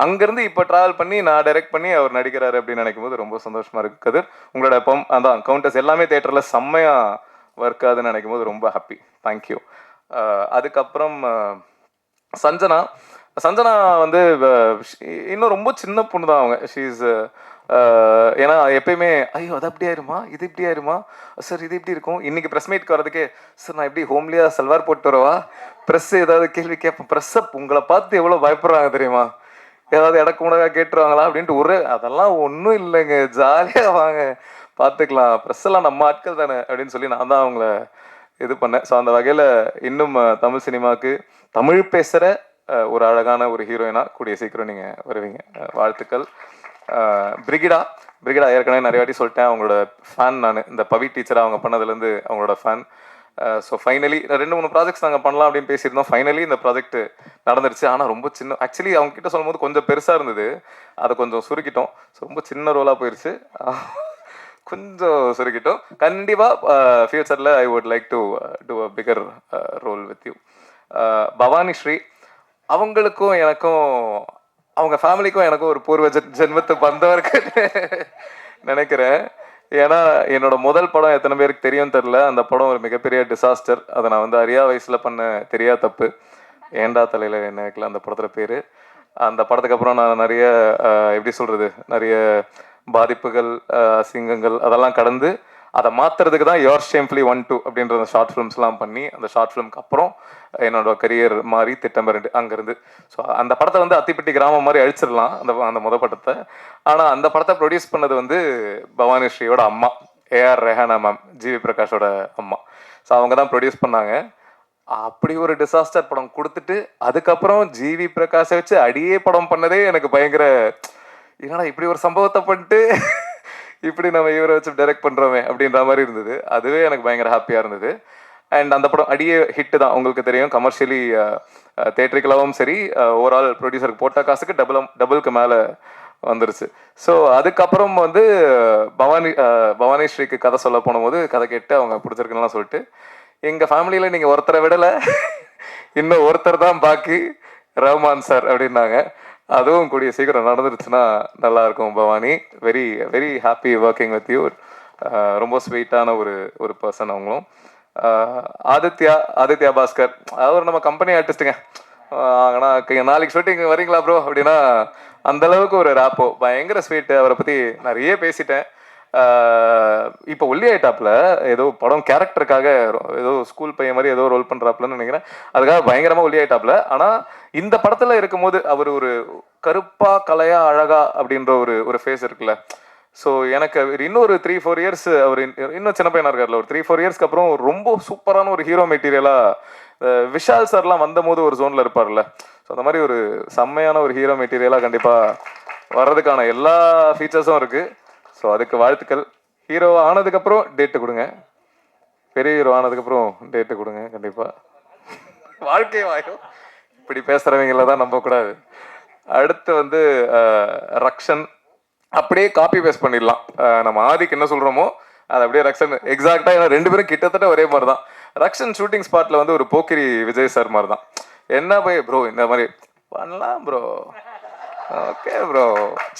அங்கேருந்து இப்போ ட்ராவல் பண்ணி நான் டைரக்ட் பண்ணி அவர் நடிக்கிறாரு அப்படின்னு நினைக்கும் போது ரொம்ப சந்தோஷமாக இருக்குது. கதிர் உங்களோட அதான் கவுண்டர்ஸ் எல்லாமே தேட்டரில் செம்மையாக ஒர்க் ஆகுதுன்னு நினைக்கும் போது ரொம்ப ஹாப்பி. தேங்க்யூ. அதுக்கப்புறம் சஞ்சனா வந்து இன்னும் ரொம்ப சின்ன பொண்ணு தான் அவங்க. ஷீஸ் ஏன்னா எப்பயுமே ஐயோ அது அப்படி ஆயிருமா, இது இப்படி ஆயிருமா சார், இது இப்படி இருக்கும். இன்னைக்கு ப்ரெஸ் மீட்க்கு வரதுக்கே சார் நான் எப்படி ஹோம்லியா சல்வார் போட்டு வரவா, ப்ரெஸ் ஏதாவது கேள்வி கேட்பேன், ப்ரெஸ்ஸை உங்களை பார்த்து எவ்வளோ பயப்படுறாங்க தெரியுமா, ஏதாவது இடக்கு முடக்கா கேட்டுருவாங்களா அப்படின்ட்டு. அதெல்லாம் ஒன்றும் இல்லைங்க, ஜாலியாக வாங்க பார்த்துக்கலாம், ப்ரெஸ் எல்லாம் நம்ம ஆட்கள் தானே அப்படின்னு சொல்லி நான் தான் அவங்கள இது பண்ணேன். ஸோ அந்த வகையில் இன்னும் தமிழ் சினிமாவுக்கு தமிழ் பேசுகிற ஒரு அழகான ஒரு ஹீரோயினாக கூடிய சீக்கிரம் நீங்கள் வருவீங்க. வாழ்த்துக்கள். பிரிகிடா ஏற்கனவே நிறைய வாட்டி சொல்லிட்டேன், அவங்களோட ஃபேன் நான். இந்த பவி டீச்சராக அவங்க பண்ணதுலேருந்து அவங்களோட ஃபேன். ஸோ ஃபைனலி 2-3 ப்ராஜெக்ட்ஸ் நாங்கள் பண்ணலாம் அப்படின்னு பேசியிருந்தோம். ஃபைனலி இந்த ப்ராஜெக்ட் நடந்துருச்சு. ஆனால் ரொம்ப சின்ன, ஆக்சுவலி அவங்க கிட்ட சொல்லும் போது கொஞ்சம் பெருசாக இருந்தது, அதை கொஞ்சம் சுருக்கிட்டோம். ஸோ ரொம்ப சின்ன ரோலாக போயிடுச்சு, கொஞ்சம் சுருக்கிட்டோம். கண்டிப்பாக ஃபியூச்சரில் I would like to do a bigger role with you. Bhavani Sri, அவங்களுக்கும் எனக்கும் அவங்க ஃபேமிலிக்கும் எனக்கும் ஒரு பூர்வ ஜென்மத்து பந்தவருக்கு நினைக்கிறேன். ஏன்னா என்னோட முதல் படம் எத்தனை பேருக்கு தெரியும் தெரில, அந்த படம் ஒரு மிகப்பெரிய டிசாஸ்டர். அதை நான் வந்து அறியா வயசில் பண்ண தெரியா தப்பு. ஏண்டா தலையில் என்ன வைக்கல அந்த படத்தில் பேர். அந்த படத்துக்கு அப்புறம் நான் நிறைய எப்படி சொல்கிறது, நிறைய பாதிப்புகள், அசிங்கங்கள் அதெல்லாம் கடந்து அதை மாற்றுறதுக்கு தான் யோர் ஷேம்ஃபுல்லி 1-2 அப்படின்ற அந்த ஷார்ட் ஃபிலிம்ஸ்லாம் பண்ணி, அந்த ஷார்ட் ஃபிலிம்க்கு அப்புறம் என்னோட கரியர் மாறி திட்டம் 2 அங்கேருந்து. ஸோ அந்த படத்தை வந்து அத்திப்பட்டி கிராமம் மாதிரி அழிச்சிடலாம் அந்த முத படத்தை. ஆனால் அந்த படத்தை ப்ரொடியூஸ் பண்ணது வந்து பவானி ஸ்ரீயோட அம்மா, ஏஆர் ரெஹானா மேம், ஜிவி பிரகாஷோட அம்மா. ஸோ அவங்க தான் ப்ரொடியூஸ் பண்ணாங்க. அப்படி ஒரு டிசாஸ்டர் படம் கொடுத்துட்டு அதுக்கப்புறம் ஜிவி பிரகாஷை வச்சு அடியே படம் பண்ணதே எனக்கு பயங்கர, ஏன்னா இப்படி ஒரு சம்பவத்தை பண்ணிட்டு இப்படி நம்ம இவரை வச்சு டைரக்ட் பண்ணுறோமே அப்படின்ற மாதிரி இருந்தது. அதுவே எனக்கு பயங்கர ஹாப்பியாக இருந்தது. அண்ட் அந்த படம் அடியே ஹிட்டு தான், உங்களுக்கு தெரியும். கமர்ஷியலி தேட்டரிக்கலாவும் சரி, ஓவரால் ப்ரொடியூசருக்கு போட்ட காசுக்கு டபுளுக்கு மேலே வந்துருச்சு. ஸோ அதுக்கப்புறம் வந்து பவானி ஸ்ரீக்கு கதை சொல்ல போனபோது கதை கேட்டு அவங்க பிடிச்சிருக்குன்னு சொல்லிட்டு, எங்கள் ஃபேமிலியில் நீங்கள் ஒருத்தரை விடலை, இன்னும் ஒருத்தர் தான் பாக்கி, ரஹ்மான் சார் அப்படின்னாங்க. அதுவும் கூடிய சீக்கிரம் நடந்துருச்சுன்னா நல்லாயிருக்கும் Bhavani. Very very happy working with you. ரொம்ப ஸ்வீட்டான ஒரு பர்சன் அவங்களும். ஆதித்யா பாஸ்கர், அவர் நம்ம கம்பெனி ஆர்டிஸ்ட்டுங்க. ஆனால் நாளைக்கு ஷூட்டிங் வரீங்களா ப்ரோ அப்படின்னா அந்தளவுக்கு ஒரு ரேப்போ, பயங்கர ஸ்வீட்டு. அவரை பற்றி நிறைய பேசிட்டேன். இப்போ ஒல்லி ஆயிட்டாப்ல, ஏதோ படம் கேரக்டருக்காக ஏதோ ஸ்கூல் பையன் மாதிரி ஏதோ ரோல் பண்ணுறாப்புலன்னு நினைக்கிறேன். அதுக்காக பயங்கரமாக ஒல்லி ஆயிட்டாப்ல. ஆனால் இந்த படத்தில் இருக்கும்போது அவர் ஒரு கருப்பா கலையா அழகா அப்படின்ற ஒரு ஃபேஸ் இருக்குல்ல. ஸோ எனக்கு இன்னொரு 3-4 இயர்ஸ், அவர் இன்னும் சின்ன பையனாக இருக்கார்ல, ஒரு 3-4 இயர்ஸ்க்கு அப்புறம் ரொம்ப சூப்பரான ஒரு ஹீரோ மெட்டீரியலாக விஷால் சார்லாம் வந்த போது ஒரு ஜோனில் இருப்பார்ல. ஸோ அந்த மாதிரி ஒரு செம்மையான ஒரு ஹீரோ மெட்டீரியலாக கண்டிப்பாக வர்றதுக்கான எல்லா ஃபீச்சர்ஸும் இருக்குது. ஸோ அதுக்கு வாழ்த்துக்கள். ஹீரோ ஆனதுக்கப்புறம் டேட்டு கொடுங்க, பெரிய ஹீரோ ஆனதுக்கப்புறம் டேட்டு கொடுங்க கண்டிப்பாக. வாழ்க்கை வாயும் இப்படி பேசுகிறவங்கள தான் நம்பக்கூடாது. அடுத்து வந்து ரக்ஷன், அப்படியே காப்பி பேஸ்ட் பண்ணிடலாம். நம்ம ஆதிக்கு என்ன சொல்கிறோமோ அது அப்படியே ரக்ஷன் எக்ஸாக்டாக. ஏன்னா 2 பேரும் கிட்டத்தட்ட ஒரே மாதிரி தான். ரக்ஷன் ஷூட்டிங் ஸ்பாட்டில் வந்து ஒரு போக்கிரி விஜய் சார் மாதிரி தான். என்ன போய் ப்ரோ இந்த மாதிரி பண்ணலாம் ப்ரோ, ஓகே ப்ரோ,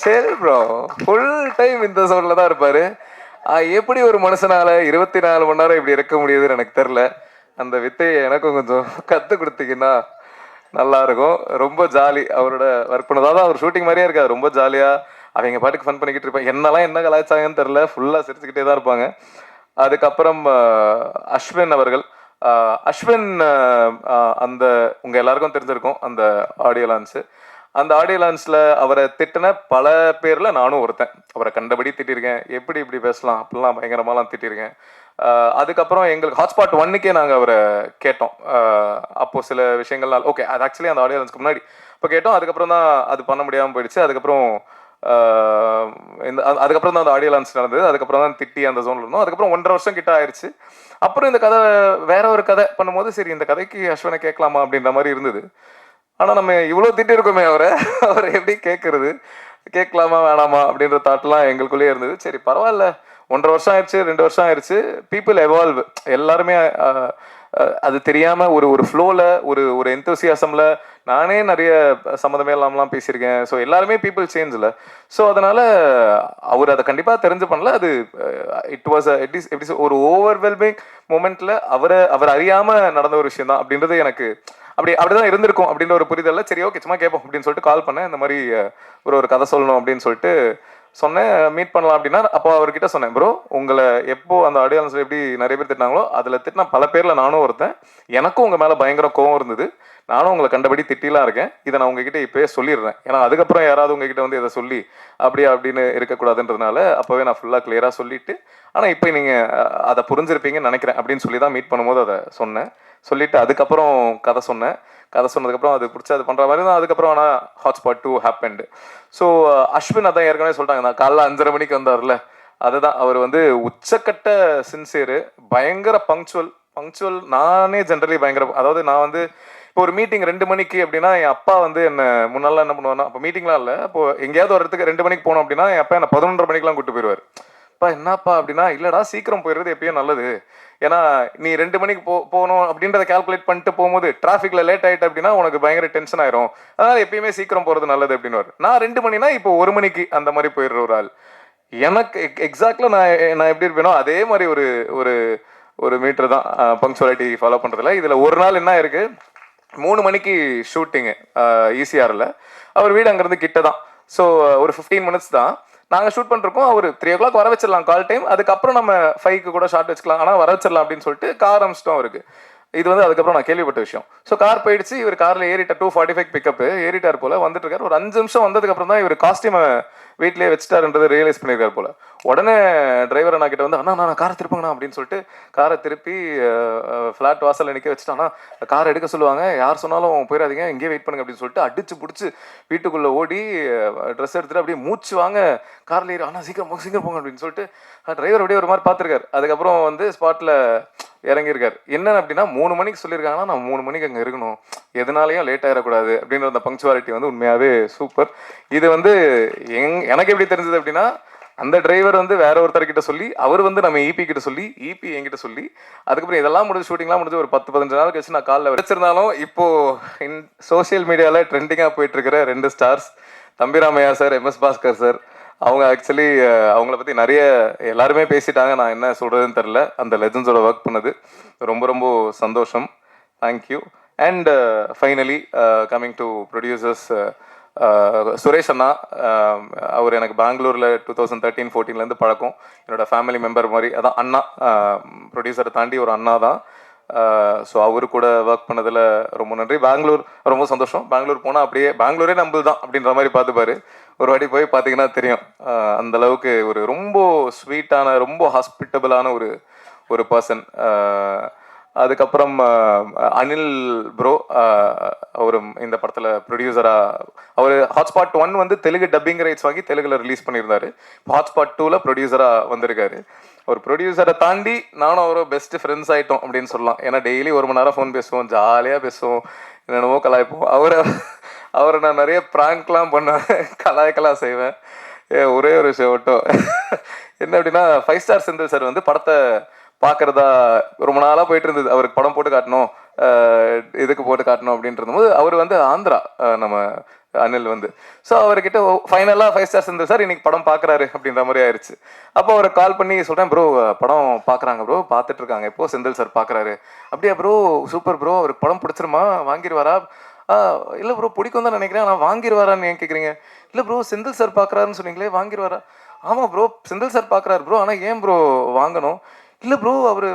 சரி ப்ரோ, ஃபுல் டைம் இந்த சவுண்டில் தான் இருப்பார். எப்படி ஒரு மனுஷனால 24 மணி நேரம் இப்படி இருக்க முடியுதுன்னு எனக்கு தெரில. அந்த வித்தையை எனக்கும் கொஞ்சம் கற்றுக் கொடுத்தீங்கன்னா நல்லாயிருக்கும். ரொம்ப ஜாலி அவரோட ஒர்க் பண்ணதாக தான். அவர் ஷூட்டிங் மாதிரியே இருக்காது, ரொம்ப ஜாலியாக அவங்க பாட்டுக்கு ஃபன் பண்ணிக்கிட்டு இருப்பாங்க. என்னெல்லாம் என்ன கலாய்ச்சாங்கன்னு தெரில, ஃபுல்லாக சிரிச்சுக்கிட்டே தான் இருப்பாங்க. அதுக்கப்புறம் அஸ்வின் அவர்கள், அஸ்வின் அந்த உங்கள் எல்லாருக்கும் தெரிஞ்சிருக்கும் அந்த ஆடியோ லான்ச்சு. அந்த ஆடியோ லான்ச்சில் அவரை திட்டின பல பேரில் நானும் ஒருத்தன். அவரை கண்டபடி திட்டிருக்கேன், எப்படி இப்படி பேசலாம் அப்படிலாம் பயங்கரமாலாம் திட்டிருக்கேன். அதுக்கப்புறம் எங்களுக்கு ஹாட்ஸ்பாட் 1க்கே நாங்கள் அவரை கேட்டோம். அப்போது சில விஷயங்கள்னால ஓகே, அது ஆக்சுவலி அந்த ஆடியோ லான்ச்சுக்கு முன்னாடி இப்போ கேட்டோம். அதுக்கப்புறம் தான் அது பண்ண முடியாமல் போயிடுச்சு. அதுக்கப்புறம் அதுக்கப்புறம் தான் அந்த ஆடியோ லான்ச் நடந்தது. அதுக்கப்புறம் தான் திட்டி அந்த ஜோனில் இருந்தோம். அதுக்கப்புறம் 1.5 வருஷம் கிட்ட ஆயிடுச்சு. அப்புறம் இந்த கதை வேற ஒரு கதை பண்ணும்போது சரி இந்த கதைக்கு அஸ்வினை கேட்கலாமா அப்படின்ற மாதிரி இருந்தது. ஆனால் நம்ம இவ்வளோ திட்டி இருக்கோமே அவரை எப்படி கேட்கறது, கேட்கலாமா வேணாமா அப்படின்ற தாட்லாம் எங்களுக்குள்ளேயே இருந்தது. சரி பரவாயில்ல, 1.5 வருஷம் ஆயிடுச்சு, 2 வருஷம் ஆயிடுச்சு, பீப்புள் எவால்வ். எல்லாருமே அது தெரியாமல் ஒரு ஃப்ளோவில் ஒரு எந்தூசியாசமில் நானே நிறைய சம்மந்தமே இல்லாமலாம் பேசியிருக்கேன். ஸோ எல்லாருமே பீப்புள் சேஞ்சில். ஸோ அதனால் அவர் அதை கண்டிப்பாக தெரிஞ்சு பண்ணல. அது இட் வாஸ் எப்படி ஒரு ஓவர்வெல்மிங் மூமெண்ட்டில் அவர் அறியாமல் நடந்த ஒரு விஷயம் தான் அப்படின்றது எனக்கு அப்படிதான் இருந்திருக்கும் அப்படின்ற ஒரு புரிதல்ல. சரி ஓகே சும்மா கேட்போம் அப்படின்னு சொல்லிட்டு கால் பண்ணேன். இந்த மாதிரி ஒரு கதை சொல்லணும் அப்படின்னு சொல்லிட்டு சொன்னேன் மீட் பண்ணலாம் அப்படின்னா. அப்போ அவர்கிட்ட சொன்னேன், ப்ரோ உங்களை எப்போ அந்த ஆடியோ லான்ச்சில் எப்படி நிறைய பேர் திட்டினாங்களோ அதில் திட்டின பல பேரில் நானும் ஒருத்தன். எனக்கும் உங்கள் மேலே பயங்கர கோவம் இருந்தது. நானும் உங்களை கண்டபடி திட்டிலாம் இருக்கேன். இதை நான் உங்ககிட்ட இப்போயே சொல்லிடுறேன். ஏன்னா அதுக்கப்புறம் யாராவது உங்ககிட்ட வந்து இதை சொல்லி அப்படின்னு இருக்கக்கூடாதுன்றதுனால அப்போவே நான் ஃபுல்லாக கிளியராக சொல்லிவிட்டு, ஆனால் இப்போ நீங்கள் அதை புரிஞ்சிருப்பீங்கன்னு நினைக்கிறேன் அப்படின்னு சொல்லி தான் மீட் பண்ணும்போது அதை சொன்னேன். சொல்லிவிட்டு அதுக்கப்புறம் கதை சொன்னேன். கதை சொன்னதுக்கப்புறம் அது பிடிச்சி அது பண்ணுற மாதிரி தான். அதுக்கப்புறம் ஆனால் ஹாட்ஸ்பாட் 2 ஹேப்பன்டு. ஸோ அஸ்வின் அதான் ஏற்கனவே சொல்லிட்டாங்க, நான் காலைல 5:30 மணிக்கு வந்தார்ல, அதுதான் அவர் வந்து உச்சக்கட்ட சின்சியரு, பயங்கர பங்க்சுவல். நானே ஜென்ரலி பயங்கர, அதாவது நான் வந்து இப்போ ஒரு மீட்டிங் 2 மணிக்கு அப்படின்னா என் அப்பா வந்து என்ன முன்னாலாம் என்ன பண்ணுவார்னா, அப்போ மீட்டிங்லாம் இல்லை, அப்போ எங்கேயாவது ஒரு இடத்துக்கு 2 மணிக்கு போனோம் அப்படின்னா என் அப்பா என்ன 11:30 மணிக்கெலாம் கூப்பிட்டு போயிடுவார். அப்பா என்னப்பா அப்படின்னா, இல்லைடா சீக்கிரம் போயிடுறது எப்பயும் நல்லது, ஏன்னா நீ 2 மணிக்கு போகணும் அப்படின்றத கால்குலேட் பண்ணிட்டு போகும்போது டிராஃபிக்ல லேட் ஆகிட்டு அப்படின்னா உனக்கு பயங்கர டென்ஷன் ஆயிரும், அதனால எப்பயுமே சீக்கிரம் போகிறது நல்லது அப்படின்னு. நான் 2 மணினா இப்போ 1 மணிக்கு அந்த மாதிரி போயிடுற ஒரு ஆள். எனக்கு எக்ஸாக்ட்லா நான் எப்படி இருப்பேனோ அதே மாதிரி ஒரு ஒரு ஒரு மீட்டர் தான் பங்க்சுவாலிட்டி ஃபாலோ பண்ணுறதுல. இதில் ஒரு நாள் என்ன இருக்குது, 3 மணிக்கு ஷூட்டிங்கு ஈசிஆரில். அவர் வீடு அங்கேருந்து கிட்ட தான். ஸோ ஒரு 15 மினிட்ஸ் தான் நாங்கள் ஷூட் பண்ணிருக்கோம். அவர் 3 o'clock வர வச்சிடலாம் கால் டைம், அதுக்கப்புறம் நம்ம 5க்கு கூட ஷார்ட் வச்சுக்கலாம், ஆனால் வர வச்சிடலாம் அப்படின்னு சொல்லிட்டு கார் அமிச்சிட்டோம் அவருக்கு. இது வந்து அதுக்கப்புறம் நான் கேள்விப்பட்ட விஷயம். ஸோ கார் போயிடுச்சு, இவர் காரில் ஏறிட்டார். 2:45 பிக்கப்பு ஏறிட்டார் போல், வந்துட்டு இருக்காரு. ஒரு 5 நிமிஷம் வந்ததுக்கப்புறம் தான் இவர் காஸ்டியூமை வீட்லேயே வச்சுட்டாருன்றதை ரியலைஸ் பண்ணியிருக்காரு போல். உடனே டிரைவர் அண்ணா கிட்ட வந்து, அண்ணா நான் காரை திருப்புங்கண்ணா அப்படின்னு சொல்லிட்டு காரை திருப்பி ஃப்ளாட் வாசலில் நிற்க வச்சுட்டான்னா, காரை எடுக்க சொல்லுவாங்க, யார் சொன்னாலும் போயிடாதீங்க, இங்கேயே வெயிட் பண்ணுங்க அப்படின்னு சொல்லிட்டு அடிச்சு பிடிச்சி வீட்டுக்குள்ளே ஓடி ட்ரெஸ் எடுத்துகிட்டு அப்படியே மூச்சு வாங்க காரில் ஏறி, அண்ணா சீக்கிரம் போங்க அப்படின்னு சொல்லிட்டு டிரைவர் அப்படியே ஒரு மாதிரி பார்த்துருக்காரு. அதுக்கப்புறம் வந்து ஸ்பாட்டில் இறங்கியிருக்காரு. என்ன அப்படின்னா 3 மணிக்கு சொல்லியிருக்காங்கன்னா நான் 3 மணிக்கு அங்கே இருக்கணும், எதனாலையும் லேட் ஆகிடக்கூடாது அப்படின்ற அந்த பங்க்சுவாலிட்டி வந்து உண்மையாகவே சூப்பர். இது வந்து எனக்கு எப்படி தெரிஞ்சது அப்படின்னா, அந்த டிரைவர் வந்து வேற ஒருத்தர்கிட்ட சொல்லி, அவர் வந்து நம்ம ஈபி கிட்ட சொல்லி, ஈபி என்கிட்ட சொல்லி, அதுக்கப்புறம் இதெல்லாம் முடிஞ்சு ஷூட்டிங்லாம் முடிஞ்சு ஒரு 10-15 நாள் கழிச்சு நான் காலில் வச்சிருந்தாலும் இப்போ சோசியல் மீடியாவில் ட்ரெண்டிங்காக போயிட்டு இருக்கிற 2 stars, Thambi Ramaiah sir, MS Bhaskar sir. அவங்க ஆக்சுவலி அவங்கள பற்றி நிறைய எல்லாருமே பேசிட்டாங்க, நான் என்ன சொல்கிறதுன்னு தெரில. அந்த லெஜண்ட்ஸோட ஒர்க் பண்ணது ரொம்ப ரொம்ப சந்தோஷம். Thank you. And finally coming to producers, Suresh அண்ணா. அவர் எனக்கு பெங்களூரில் 2013-14 பழக்கம், என்னோடய ஃபேமிலி மெம்பர் மாதிரி. அதான் அண்ணா, ப்ரொடியூசரை தாண்டி ஒரு அண்ணா தான். ஸோ அவரு கூட ஒர்க் பண்ணதில் ரொம்ப நன்றி. பெங்களூர் ரொம்ப சந்தோஷம். பெங்களூர் போனால் அப்படியே பெங்களூரே நம்மள் தான் அப்படின்ற மாதிரி பார்த்துப்பாரு. ஒரு வாட்டி போய் பார்த்தீங்கன்னா தெரியும். அந்த அளவுக்கு ஒரு ரொம்ப ஸ்வீட்டான, ரொம்ப ஹாஸ்பிட்டபிளான ஒரு பர்சன். அதுக்கப்புறம் அனில் ப்ரோ, அவர் இந்த படத்தில் ப்ரொடியூசராக, அவர் ஹாட்ஸ்பாட் 1 வந்து தெலுங்கு டப்பிங் ரைட்ஸ் வாங்கி தெலுங்குல ரிலீஸ் பண்ணியிருந்தாரு. ஹாட்ஸ்பாட் 2ல ப்ரொடியூசராக வந்திருக்காரு. ஒரு ப்ரொடியூசரை தாண்டி நானும் அவரும் பெஸ்ட் ஃப்ரெண்ட்ஸ் ஆகிட்டோம் அப்படின்னு சொல்லலாம். ஏன்னா டெய்லி 1 மணி நேரம் ஃபோன் பேசுவோம், ஜாலியாக பேசுவோம், என்னென்னமோ கலாய்ப்போம். அவரை நான் நிறைய ப்ராங்க்லாம் பண்ணுவேன், கலாய்க்கலாம் செய்வேன். ஒரே ஒரு விஷயம் மட்டும் என்ன அப்படின்னா, 5 ஸ்டார் செந்தில் சார் வந்து படத்தை பார்க்குறதா ரொம்ப நாளாக போயிட்டு இருந்தது. அவருக்கு படம் போட்டு காட்டணும், இதுக்கு போட்டு காட்டணும் அப்படின்றது போது அவர் வந்து ஆந்திரா, நம்ம அனில் வந்து. ஸோ அவர்கிட்ட ஃபைனலாக 5 ஸ்டார் செந்தில் சார் இன்னைக்கு படம் பார்க்குறாரு அப்படின்ற மாதிரி ஆயிடுச்சு. அப்போ அவரை கால் பண்ணி சொல்கிறேன், ப்ரோ படம் பார்க்குறாங்க ப்ரோ, பார்த்துட்டு இருக்காங்க, எப்போ செந்தில் சார் பார்க்குறாரு. அப்படியா ப்ரோ, சூப்பர் ப்ரோ, அவருக்கு படம் பிடிச்சிருமா, வாங்கிடுவாரா? இல்லை ப்ரோ பிடிக்கும் தான் நினைக்கிறேன், ஆனால் வாங்கிடுவாரான்னு ஏன் கேட்குறீங்க? இல்லை ப்ரோ செந்தில் சார் பார்க்குறாருன்னு சொன்னீங்களே, வாங்கிடுவாரா? ஆமாம் ப்ரோ செந்தில் சார் பார்க்குறாரு ப்ரோ, ஆனால் ஏன் ப்ரோ வாங்கணும்? இல்லை ப்ரோ அவர்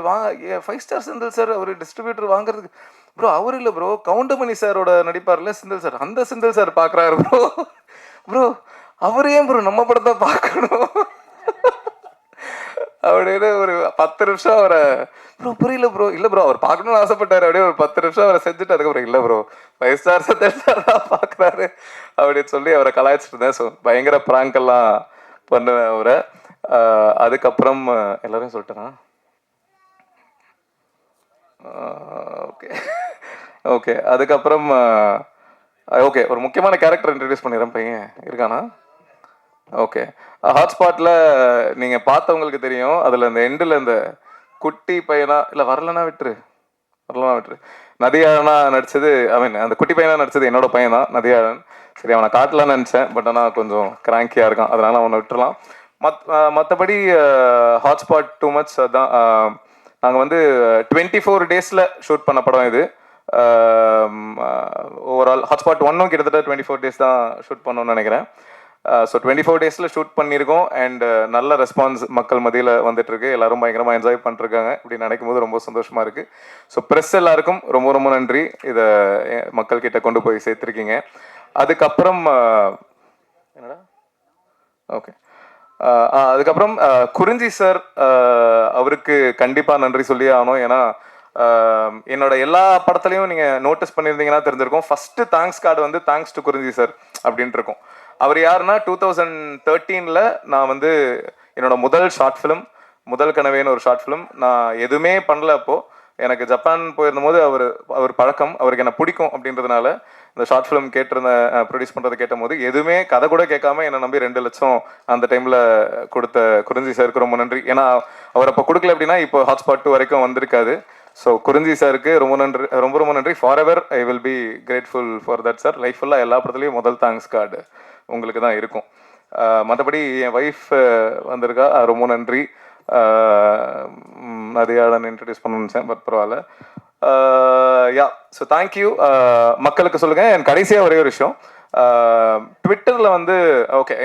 5 ஸ்டார் செந்தில் சார் அவர் டிஸ்ட்ரிபியூட்டர் வாங்குறதுக்கு. ப்ரோ அவர் இல்லை ப்ரோ, கவுண்டமணி சாரோட நடிப்பார்ல செந்தில் சார், அந்த செந்தில் சார் பார்க்குறாரு ப்ரோ. ப்ரோ அவர் ஏன் ப்ரோ நம்ம படத்தை பார்க்கணும் அப்படின்னு ஒரு 10 நிமிஷம் அவரை, ப்ரோ புரியல ப்ரோ, இல்லை ப்ரோ அவர் பார்க்கணும்னு ஆசைப்பட்டார். அப்படியே ஒரு 10 நிமிஷம் அவரை செஞ்சுட்டு அதுக்கப்புறம் இல்லை ப்ரோ 5 ஸ்டார் செந்தில் சார் தான் பார்க்குறாரு அப்படின்னு சொல்லி அவரை கலாய்ச்சிட்டு இருந்தேன். ஸோ பயங்கர ப்ராங்கெல்லாம் பண்ணுவேன் அவரை. அதுக்கப்புறம் எல்லாரையும் சொல்லிட்டேனா? ஓகே அதுக்கப்புறம் ஓகே ஒரு முக்கியமான கேரக்டர் இன்ட்ரடியூஸ் பண்ணிடுறேன். பையன் இருக்கானா? ஓகே, ஹாட்ஸ்பாட்டில் நீங்கள் பார்த்தவங்களுக்கு தெரியும், அதில் இந்த எண்டில் இந்த குட்டி பையனா, இல்லை வரலன்னா விட்டுரு நதியாழனா நடித்தது, ஐ மீன் அந்த குட்டி பையனா நடித்தது என்னோட பையன் தான், நதியாழன். சரி அவனை காட்டலான்னு நினச்சேன், பட் ஆனால் கொஞ்சம் கிராங்கியாக இருக்கான், அதனால் அவனை விட்டுறலாம். மற்றபடி ஹாட்ஸ்பாட் டூ மச் தான். நாங்கள் வந்து 24 days ஷூட் பண்ண படம் இது. ஓவரால் ஹாட்ஸ்பாட் 1 கிட்டத்தட்ட 24 days தான் ஷூட் பண்ணோன்னு நினைக்கிறேன். ஸோ 24 டேஸில் ஷூட் பண்ணியிருக்கோம் அண்ட் நல்ல ரெஸ்பான்ஸ் மக்கள் மத்தியில் வந்துட்டு இருக்கு. எல்லாரும் பயங்கரமாக என்ஜாய் பண்ணிருக்காங்க. இப்படி நினைக்கும் போது ரொம்ப சந்தோஷமா இருக்கு. ஸோ ப்ரெஸ் எல்லாருக்கும் ரொம்ப ரொம்ப நன்றி, இதை மக்கள்கிட்ட கொண்டு போய் சேர்த்துருக்கீங்க. அதுக்கப்புறம் என்னடா ஓகே அதுக்கப்புறம் குறிஞ்சி சார், அவருக்கு கண்டிப்பாக நன்றி சொல்லியே ஆகணும். ஏன்னா என்னோட எல்லா படத்துலையும் நீங்கள் நோட்டீஸ் பண்ணியிருந்தீங்கன்னா தெரிஞ்சிருக்கும், ஃபர்ஸ்ட் தேங்க்ஸ் கார்டு வந்து தேங்க்ஸ் டு குறிஞ்சி சார் அப்படின்ட்டு இருக்கும். அவர் யாருன்னா 2013 நான் வந்து என்னோட முதல் ஷார்ட் ஃபிலிம், முதல் கனவேன்னு ஒரு ஷார்ட் ஃபிலிம், நான் எதுவுமே பண்ணல. அப்போது எனக்கு ஜப்பான் போயிருந்தபோது அவர் பழக்கம், அவருக்கு என்ன பிடிக்கும் அப்படின்றதுனால இந்த ஷார்ட் ஃபிலிம் ப்ரொடியூஸ் பண்ணுறதை கேட்டபோது எதுவுமே கதை கூட கேட்காம என்னை நம்பி 2 லட்சம் அந்த டைமில் கொடுத்த குறிஞ்சி சாருக்கு ரொம்ப நன்றி. ஏன்னா அவர் அப்போ கொடுக்கல அப்படின்னா இப்போ ஹாட்ஸ்பாட் 2 வரைக்கும் வந்திருக்காது. ஸோ குறிஞ்சி சாருக்கு ரொம்ப நன்றி, ரொம்ப ரொம்ப நன்றி. For ever I will be grateful for that sir. Life ஃபுல்லாக எல்லா படத்துலையும் முதல் தேங்க்ஸ் கார்டு உங்களுக்கு தான் இருக்கும். மற்றபடி என் ஒய்ஃப் வந்திருக்கா, ரொம்ப நன்றி. நதியாளன் இன்ட்ரடியூஸ் பண்ண நினச்சேன், பட் பரவாயில்ல. யா, ஸோ தேங்க்யூ. மக்களுக்கு சொல்லுங்கள். என் கடைசியாக ஒரே ஒரு விஷயம், ட்விட்டரில் வந்து ஓகே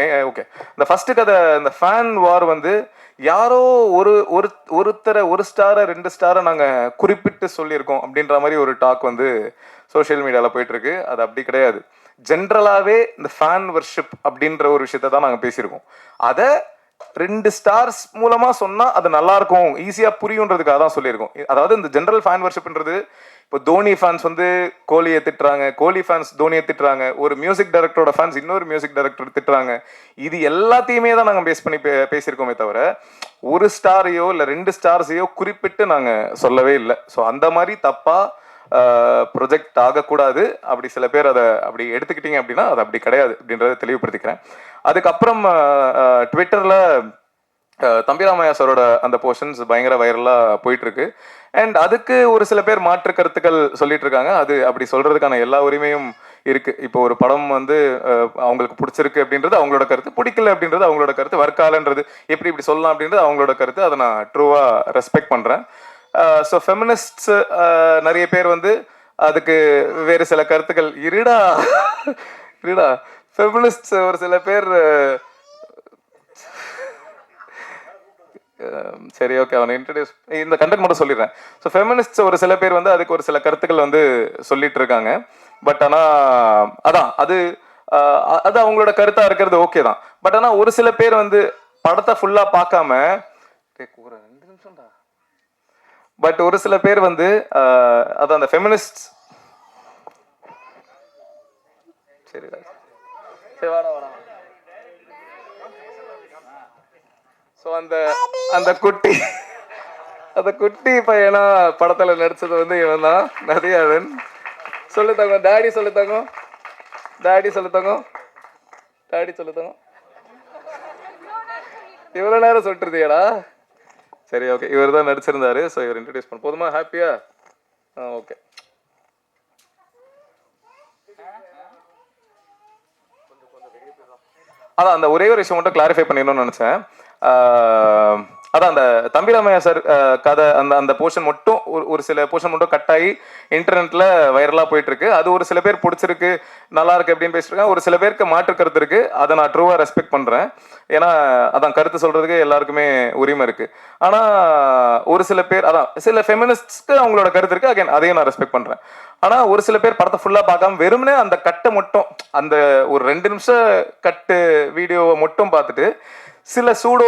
இந்த ஃபஸ்ட்டு கதை, இந்த ஃபேன் வார் வந்து யாரோ ஒருத்தரை 1 ஸ்டாரை 2 ஸ்டாரை நாங்கள் குறிப்பிட்டு சொல்லியிருக்கோம் அப்படின்ற மாதிரி ஒரு டாக் வந்து சோஷியல் மீடியாவில் போயிட்டுருக்கு. அது அப்படி கிடையாது. ஜென்ரலாகவே இந்த ஃபேன் வர்ஷிப் அப்படின்ற ஒரு விஷயத்தை தான் நாங்கள் பேசியிருக்கோம். அதை 2 ஸ்டார்ஸ் மூலமாக சொன்னால் அது நல்லாயிருக்கும், ஈஸியாக புரியுன்றதுக்காக தான் சொல்லியிருக்கோம். அதாவது இந்த ஜென்ரல் ஃபேன் வர்ஷிப்ன்றது, இப்போ தோனி ஃபேன்ஸ் வந்து கோலியை திட்டுறாங்க, கோலி ஃபேன்ஸ் தோனியை திட்டுறாங்க, ஒரு மியூசிக் டைரக்டரோட ஃபேன்ஸ் இன்னொரு மியூசிக் டைரக்டர் திட்டுறாங்க. இது எல்லாத்தையுமே தான் நாங்கள் பேஸ் பண்ணி பேசியிருக்கோமே தவிர 1 ஸ்டாரையோ இல்லை 2 ஸ்டார்ஸையோ குறிப்பிட்டு நாங்கள் சொல்லவே இல்லை. ஸோ அந்த மாதிரி தப்பாக ப்ரொஜெக்ட் ஆகக்கூடாது. அப்படி சில பேர் அதை அப்படி எடுத்துக்கிட்டீங்க அப்படின்னா அது அப்படி கிடையாது அப்படின்றத தெளிவுபடுத்திக்கிறேன். அதுக்கப்புறம் ட்விட்டரில் தம்பிராமையா சாரோட அந்த போர்ஷன்ஸ் பயங்கர வைரலாக போயிட்டுருக்கு. அண்ட் அதுக்கு ஒரு சில பேர் மாற்று கருத்துக்கள் சொல்லிட்டு இருக்காங்க. அது அப்படி சொல்கிறதுக்கான எல்லா உரிமையும் இருக்குது. இப்போ ஒரு படம் வந்து அவங்களுக்கு பிடிச்சிருக்கு அப்படின்றது அவங்களோட கருத்து, பிடிக்கல அப்படின்றது அவங்களோட கருத்து, வர்க்காலன்றது இப்படி சொல்லலாம் அப்படின்றது அவங்களோட கருத்து. அதை நான் ட்ரூவாக ரெஸ்பெக்ட் பண்ணுறேன். ஸோ ஃபெமினிஸ்ட்ஸ் நிறைய பேர் வந்து அதுக்கு வேறு சில கருத்துக்கள் இருடா ஃபெமினிஸ்ட்ஸ் ஒரு சில பேர் சரி ஓகே, அவனை இன்ட்ரடியூஸ் இந்த கண்டென்ட் மட்டும் சொல்லிடுறேன். ஸோ ஃபெமினிஸ்ட்ஸ் ஒரு சில பேர் வந்து அதுக்கு ஒரு சில கருத்துக்கள் வந்து சொல்லிட்டு இருக்காங்க. பட் ஆனால் அதான் அது அவங்களோட கருத்தாக இருக்கிறது ஓகே தான். பட் ஆனால் ஒரு சில பேர் வந்து படத்தை ஃபுல்லாக பார்க்காம, 2 நிமிஷம்டா, பட் ஒரு சில பேர் வந்து அதான் அந்த ஃபெமினிஸ்ட் சரிடா சரி வாடா ஸோ அந்த குட்டி பையனா படத்தில் நடிச்சது வந்து இவன் தான், நதியாளன். சொல்லுத்தாங்க டாடி, சொல்லுத்தாங்க டாடி, சொல்லுத்தாங்க டாடி, சொல்லுத்தாங்க. இவ்வளோ நேரம் சொல்லிட்டுருந்தியாடா? சரி ஓகே, இவர் தான் நடிச்சிருந்தாரு. ஸோ இவர் இன்ட்ரடியூஸ் பண்ண போதுமா? ஹாப்பியா? ஓகே. அதான் அந்த ஒரே ஒரு விஷயம் மட்டும் கிளாரிஃபை பண்ணிடணும்னு நினச்சேன். அதான் அந்த தம்பிராமையா சார் கதை அந்த போர்ஷன் மட்டும் ஒரு சில போர்ஷன் மட்டும் கட் ஆகி இன்டர்நெட்டில் வைரலாக போயிட்டுருக்கு. அது ஒரு சில பேர் பிடிச்சிருக்கு, நல்லா இருக்கு அப்படின்னு பேசிட்டுருக்காங்க. ஒரு சில பேருக்கு மாற்று கருத்து இருக்குது. அதை நான் ட்ரூவாக ரெஸ்பெக்ட் பண்ணுறேன். ஏன்னா அதான் கருத்து சொல்கிறதுக்கு எல்லாருக்குமே உரிமை இருக்குது. ஆனால் ஒரு சில பேர் அதான் சில ஃபெமினிஸ்ட்ஸ்க்கு அவங்களோட கருத்து இருக்குது. அகைன் அதையும் நான் ரெஸ்பெக்ட் பண்ணுறேன். ஆனால் ஒரு சில பேர் படத்தை ஃபுல்லாக பார்க்காம வெறுமனே அந்த கட்டை மட்டும், அந்த ஒரு 2 நிமிஷம் கட்டு வீடியோவை மட்டும் பார்த்துட்டு சில சூடோ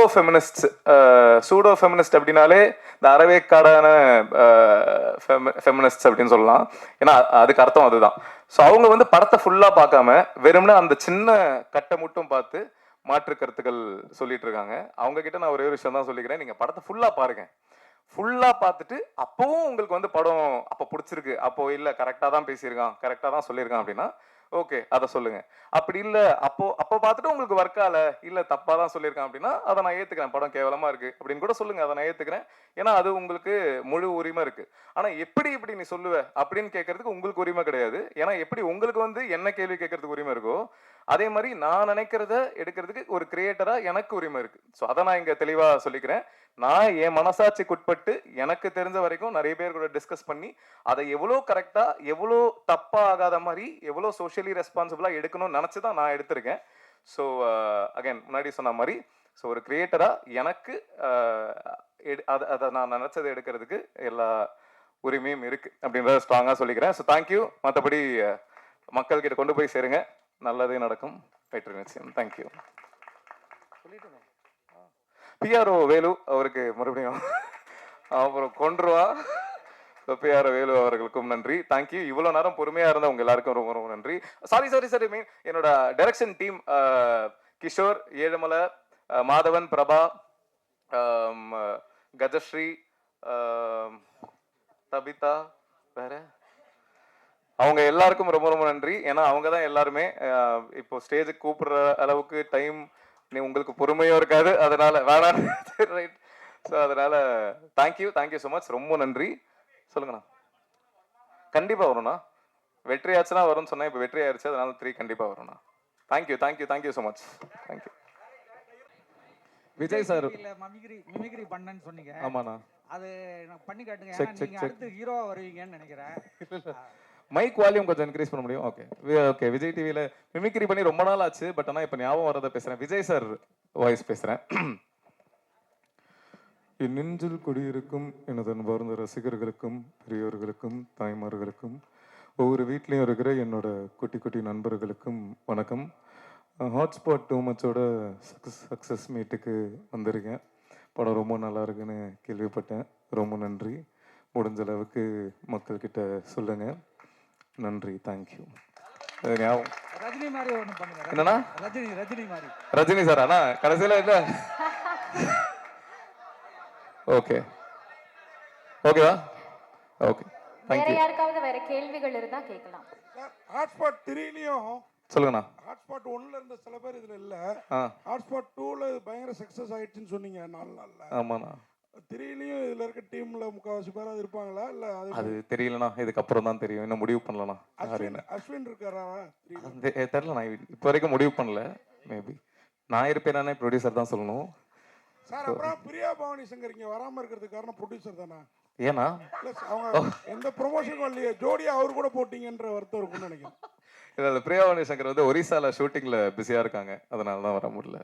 ஃபெமினிஸ்ட் அப்படின்னாலே இந்த அறவேக்காடான ஃபெமினிஸ்ட் அப்படின்னு சொல்லலாம். ஏன்னா அதுக்கு அர்த்தம் அதுதான். ஸோ அவங்க வந்து படத்தை ஃபுல்லாக பார்க்காம வெறும்னா அந்த சின்ன கட்டை மட்டும் பார்த்து மாற்று கருத்துக்கள் சொல்லிட்டு இருக்காங்க. அவங்க கிட்ட நான் ஒரே ஒரு விஷயம் தான் சொல்லிக்கிறேன், நீங்கள் படத்தை ஃபுல்லாக பாருங்க. ஃபுல்லாக பார்த்துட்டு அப்போவும் உங்களுக்கு வந்து படம் அப்போ பிடிச்சிருக்கு, அப்போ இல்லை கரெக்டாக தான் பேசியிருக்கான், கரெக்டாக தான் சொல்லியிருக்கான் அப்படின்னா ஓகே அதை சொல்லுங்க. அப்படி இல்லை அப்போ பார்த்துட்டு உங்களுக்கு ஒர்க்கால இல்லை தப்பாக தான் சொல்லியிருக்கான் அப்படின்னா அதை நான் ஏற்றுக்கிறேன், படம் கேவலமாக இருக்கு அப்படின்னு கூட சொல்லுங்க, அதை நான் ஏற்றுக்கிறேன். ஏன்னா அது உங்களுக்கு முழு உரிமை இருக்கு. ஆனால் எப்படி நீ சொல்லுவ அப்படின்னு கேட்கறதுக்கு உங்களுக்கு உரிமை கிடையாது. ஏன்னா எப்படி உங்களுக்கு வந்து என்ன கேள்வி கேட்கறதுக்கு உரிமை இருக்கோ அதே மாதிரி நான் நினைக்கிறத எடுக்கிறதுக்கு ஒரு கிரியேட்டரா எனக்கு உரிமை இருக்கு. ஸோ அதை நான் இங்கே தெளிவாக சொல்லிக்கிறேன். நான் என் மனசாட்சிக்குட்பட்டு எனக்கு தெரிஞ்ச வரைக்கும் நிறைய பேர் கூட டிஸ்கஸ் பண்ணி அதை எவ்வளோ கரெக்டாக எவ்வளோ தப்பாக ஆகாத மாதிரி எவ்வளோ சோஷியலி ரெஸ்பான்சிபிளாக எடுக்கணும்னு நினச்சி தான் நான் எடுத்திருக்கேன். ஸோ அகைன் முன்னாடி சொன்ன மாதிரி ஸோ ஒரு கிரியேட்டராக எனக்கு அதை நான் நினச்சதை எடுக்கிறதுக்கு எல்லா உரிமையும் இருக்குது அப்படின்றத ஸ்ட்ராங்காக சொல்லிக்கிறேன். So thank you. மற்றபடி மக்கள்கிட்ட கொண்டு போய் சேருங்க, நல்லதே நடக்கும். வெற்றி நிச்சயம். தேங்க்யூ. பிஆர்ஓ வேலு அவருக்கு மறுபடியும் அப்புறம் கொன்றுவா. பிஆர்ஓ வேலு அவர்களுக்கும் நன்றி. தேங்க்யூ. இவ்வளோ நேரம் பொறுமையாக இருந்த உங்க எல்லாருக்கும் ரொம்ப ரொம்ப நன்றி. சாரி மீன் என்னோட டைரக்ஷன் டீம் கிஷோர், ஏழுமலை, மாதவன், பிரபா, கஜஸ்ரீ, தபிதா, வேற அவங்க எல்லாருக்கும் ரொம்ப ரொம்ப நன்றி. ஏன்னா அவங்க தான் எல்லாருமே இப்போ ஸ்டேஜுக்கு கூப்பிடுற அளவுக்கு டைம் உங்களுக்கு பொறுமையும் இருக்காது, அதனால வேணாம். ரைட். ஸோ அதனால தேங்க்யூ ஸோ மச். ரொம்ப நன்றி. சொல்லுங்கண்ணா. கண்டிப்பாக வரும்ண்ணா. வெற்றி ஆச்சுன்னா வரும்னு சொன்னேன், இப்போ வெற்றி ஆயிடுச்சு, அதனால 3 கண்டிப்பாக வரும்ண்ணா. Thank you so much. Thank you. Vijay sir mimicry பண்ணேன்னு சொன்னீங்க. ஆமாண்ணா. அது நான் பண்ணி காட்டுங்க. ஏன்னா நீங்க அடுத்து ஹீரோவா வருவீங்கன்னு நினைக்கிறேன். மைக் வால்யூம் கொஞ்சம் இன்க்ரீஸ் பண்ண முடியும்? ஓகே. விஜய் டிவியில் மிமிக்ரி பண்ணி ரொம்ப நாள் ஆச்சு, பட் ஆனால் இப்போ ஞாபகம் வரதை பேசுகிறேன். விஜய் சார் வாய்ஸ் பேசுகிறேன். என் நெஞ்சில் குடியிருக்கும் எனது அன்பார்ந்த ரசிகர்களுக்கும் பெரியோர்களுக்கும் தாய்மார்களுக்கும் ஒவ்வொரு வீட்லேயும் இருக்கிற என்னோட குட்டி குட்டி நண்பர்களுக்கும் வணக்கம். ஹாட்ஸ்பாட் 2 மச்சோட சக்ஸஸ் மீட்டுக்கு வந்திருக்கேன். படம் ரொம்ப நல்லா இருக்குன்னு கேள்விப்பட்டேன். ரொம்ப நன்றி. முடிஞ்ச அளவுக்கு மக்கள்கிட்ட சொல்லுங்க. நன்றி. தேங்க்யூ. ரஜினி மாதிரி ஒன்று பண்ணுங்க. என்னன்னா ரஜினி மாதிரி. ரஜினி சார் ஆனா கடைசியில் இல்லை. ஓகே ஓகேவா? ஓகே. வேற யாருக்காவது வேற கேள்விகள் இருந்தா கேட்கலாம். ஹாட்ஸ்பாட் 3லயும் சொல்லுங்கண்ணா. ஹாட்ஸ்பாட் 1ல இருந்த சில பேர் இதுல இல்ல. ஹாட்ஸ்பாட் 2ல பயங்கர சக்சஸ் ஆயிடுச்சுன்னு சொன்னீங்க 4 நாள்ல. ஆமாண்ணா. 3லயும் இதுல இருக்க டீம்ல முக்காவாசி பேர் அது இருப்பாங்களா இல்ல? அது தெரியலண்ணா, இதுக்கப்புறம் தான் தெரியும். இன்னும் முடிவு பண்ணலண்ணா. அஸ்வின் இருக்காரா? தெரியல, நான் இப்போ வரைக்கும் முடிவு பண்ணல. மேபி நான் இருப்பேன், ப்ரொடியூசர் தான் சொல்லணும் சார். அப்புறம் பிரியா பவானி சங்கர் இங்க வராம இருக்கிறதுக்கு காரணம் ப்ரொடியூசர் தானா? ஏன்னா அவங்க எந்த ப்ரொமோஷனும் இல்லையே, ஜோடியா அவர் கூட போட்டீங்கன்ற வருத்தம் இருக்கும்னு நினைக்கிறேன். இல்லை, பிரியாவாணி சங்கர் வந்து ஒரிசால ஷூட்டிங்ல பிஸியா இருக்காங்க, அதனால தான் வர முடியல.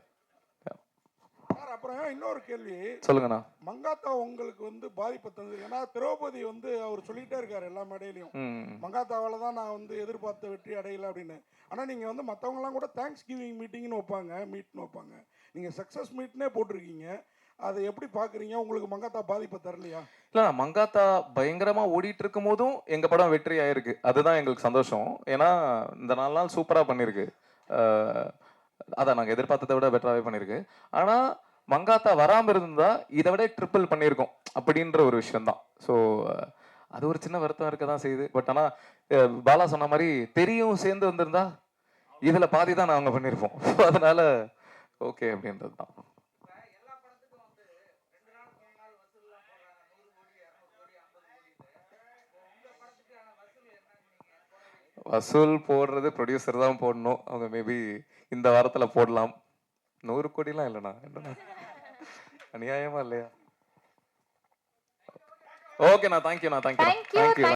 சார் அப்புறம் இன்னொரு கேள்வி. சொல்லுங்கண்ணா. மங்காத்தா உங்களுக்கு வந்து பாதிப்பு தந்தது. ஏன்னா திரௌபதி வந்து அவர் சொல்லிட்டே இருக்காரு எல்லா மேடையிலையும், மங்காத்தாவால தான் நான் வந்து எதிர்பார்த்த வெற்றி அடையல அப்படின்னு. ஆனா நீங்க வந்து மற்றவங்கலாம் கூட தேங்க்ஸ் கிவிங் மீட்டிங்னு வைப்பாங்க. நீங்க சக்சஸ் மீட்னே போட்டிருக்கீங்க. அதை எப்படி பாக்குறீங்க? உங்களுக்கு மங்காத்தா பாதிப்பை தரலையா? இல்லை, மங்காத்தா பயங்கரமா ஓடிட்டு இருக்கும் போதும் எங்க படம் வெற்றி ஆயிருக்கு. அதுதான் எங்களுக்கு சந்தோஷம். ஏன்னா இந்த 4 நாள் சூப்பரா பண்ணிருக்கு. அதான் நாங்கள் எதிர்பார்த்ததை விட பெட்டராகவே பண்ணியிருக்கு. ஆனால் மங்காத்தா வராமல் இருந்தா இதை விட ட்ரிப்பிள் பண்ணியிருக்கோம் அப்படின்ற ஒரு விஷயம்தான். ஸோ அது ஒரு சின்ன வருத்தம் இருக்க தான் செய்யுது. பட் ஆனால் பாலா சொன்ன மாதிரி தெரியும் சேர்ந்து வந்திருந்தா இதில் பாதி தான் நாங்கள் பண்ணியிருப்போம். ஸோ அதனால ஓகே அப்படின்றது தான். வசூல் போடுறது ப்ரொடியூசர் தான் போடணும். அவங்க மேபி இந்த வாரத்தில் போடலாம். 100 கோடிலாம் இல்லைண்ணா. என்னண்ணா அநியாயமா இல்லையா? ஓகேண்ணா. தேங்க்யூண்ணா. தேங்க்யூ.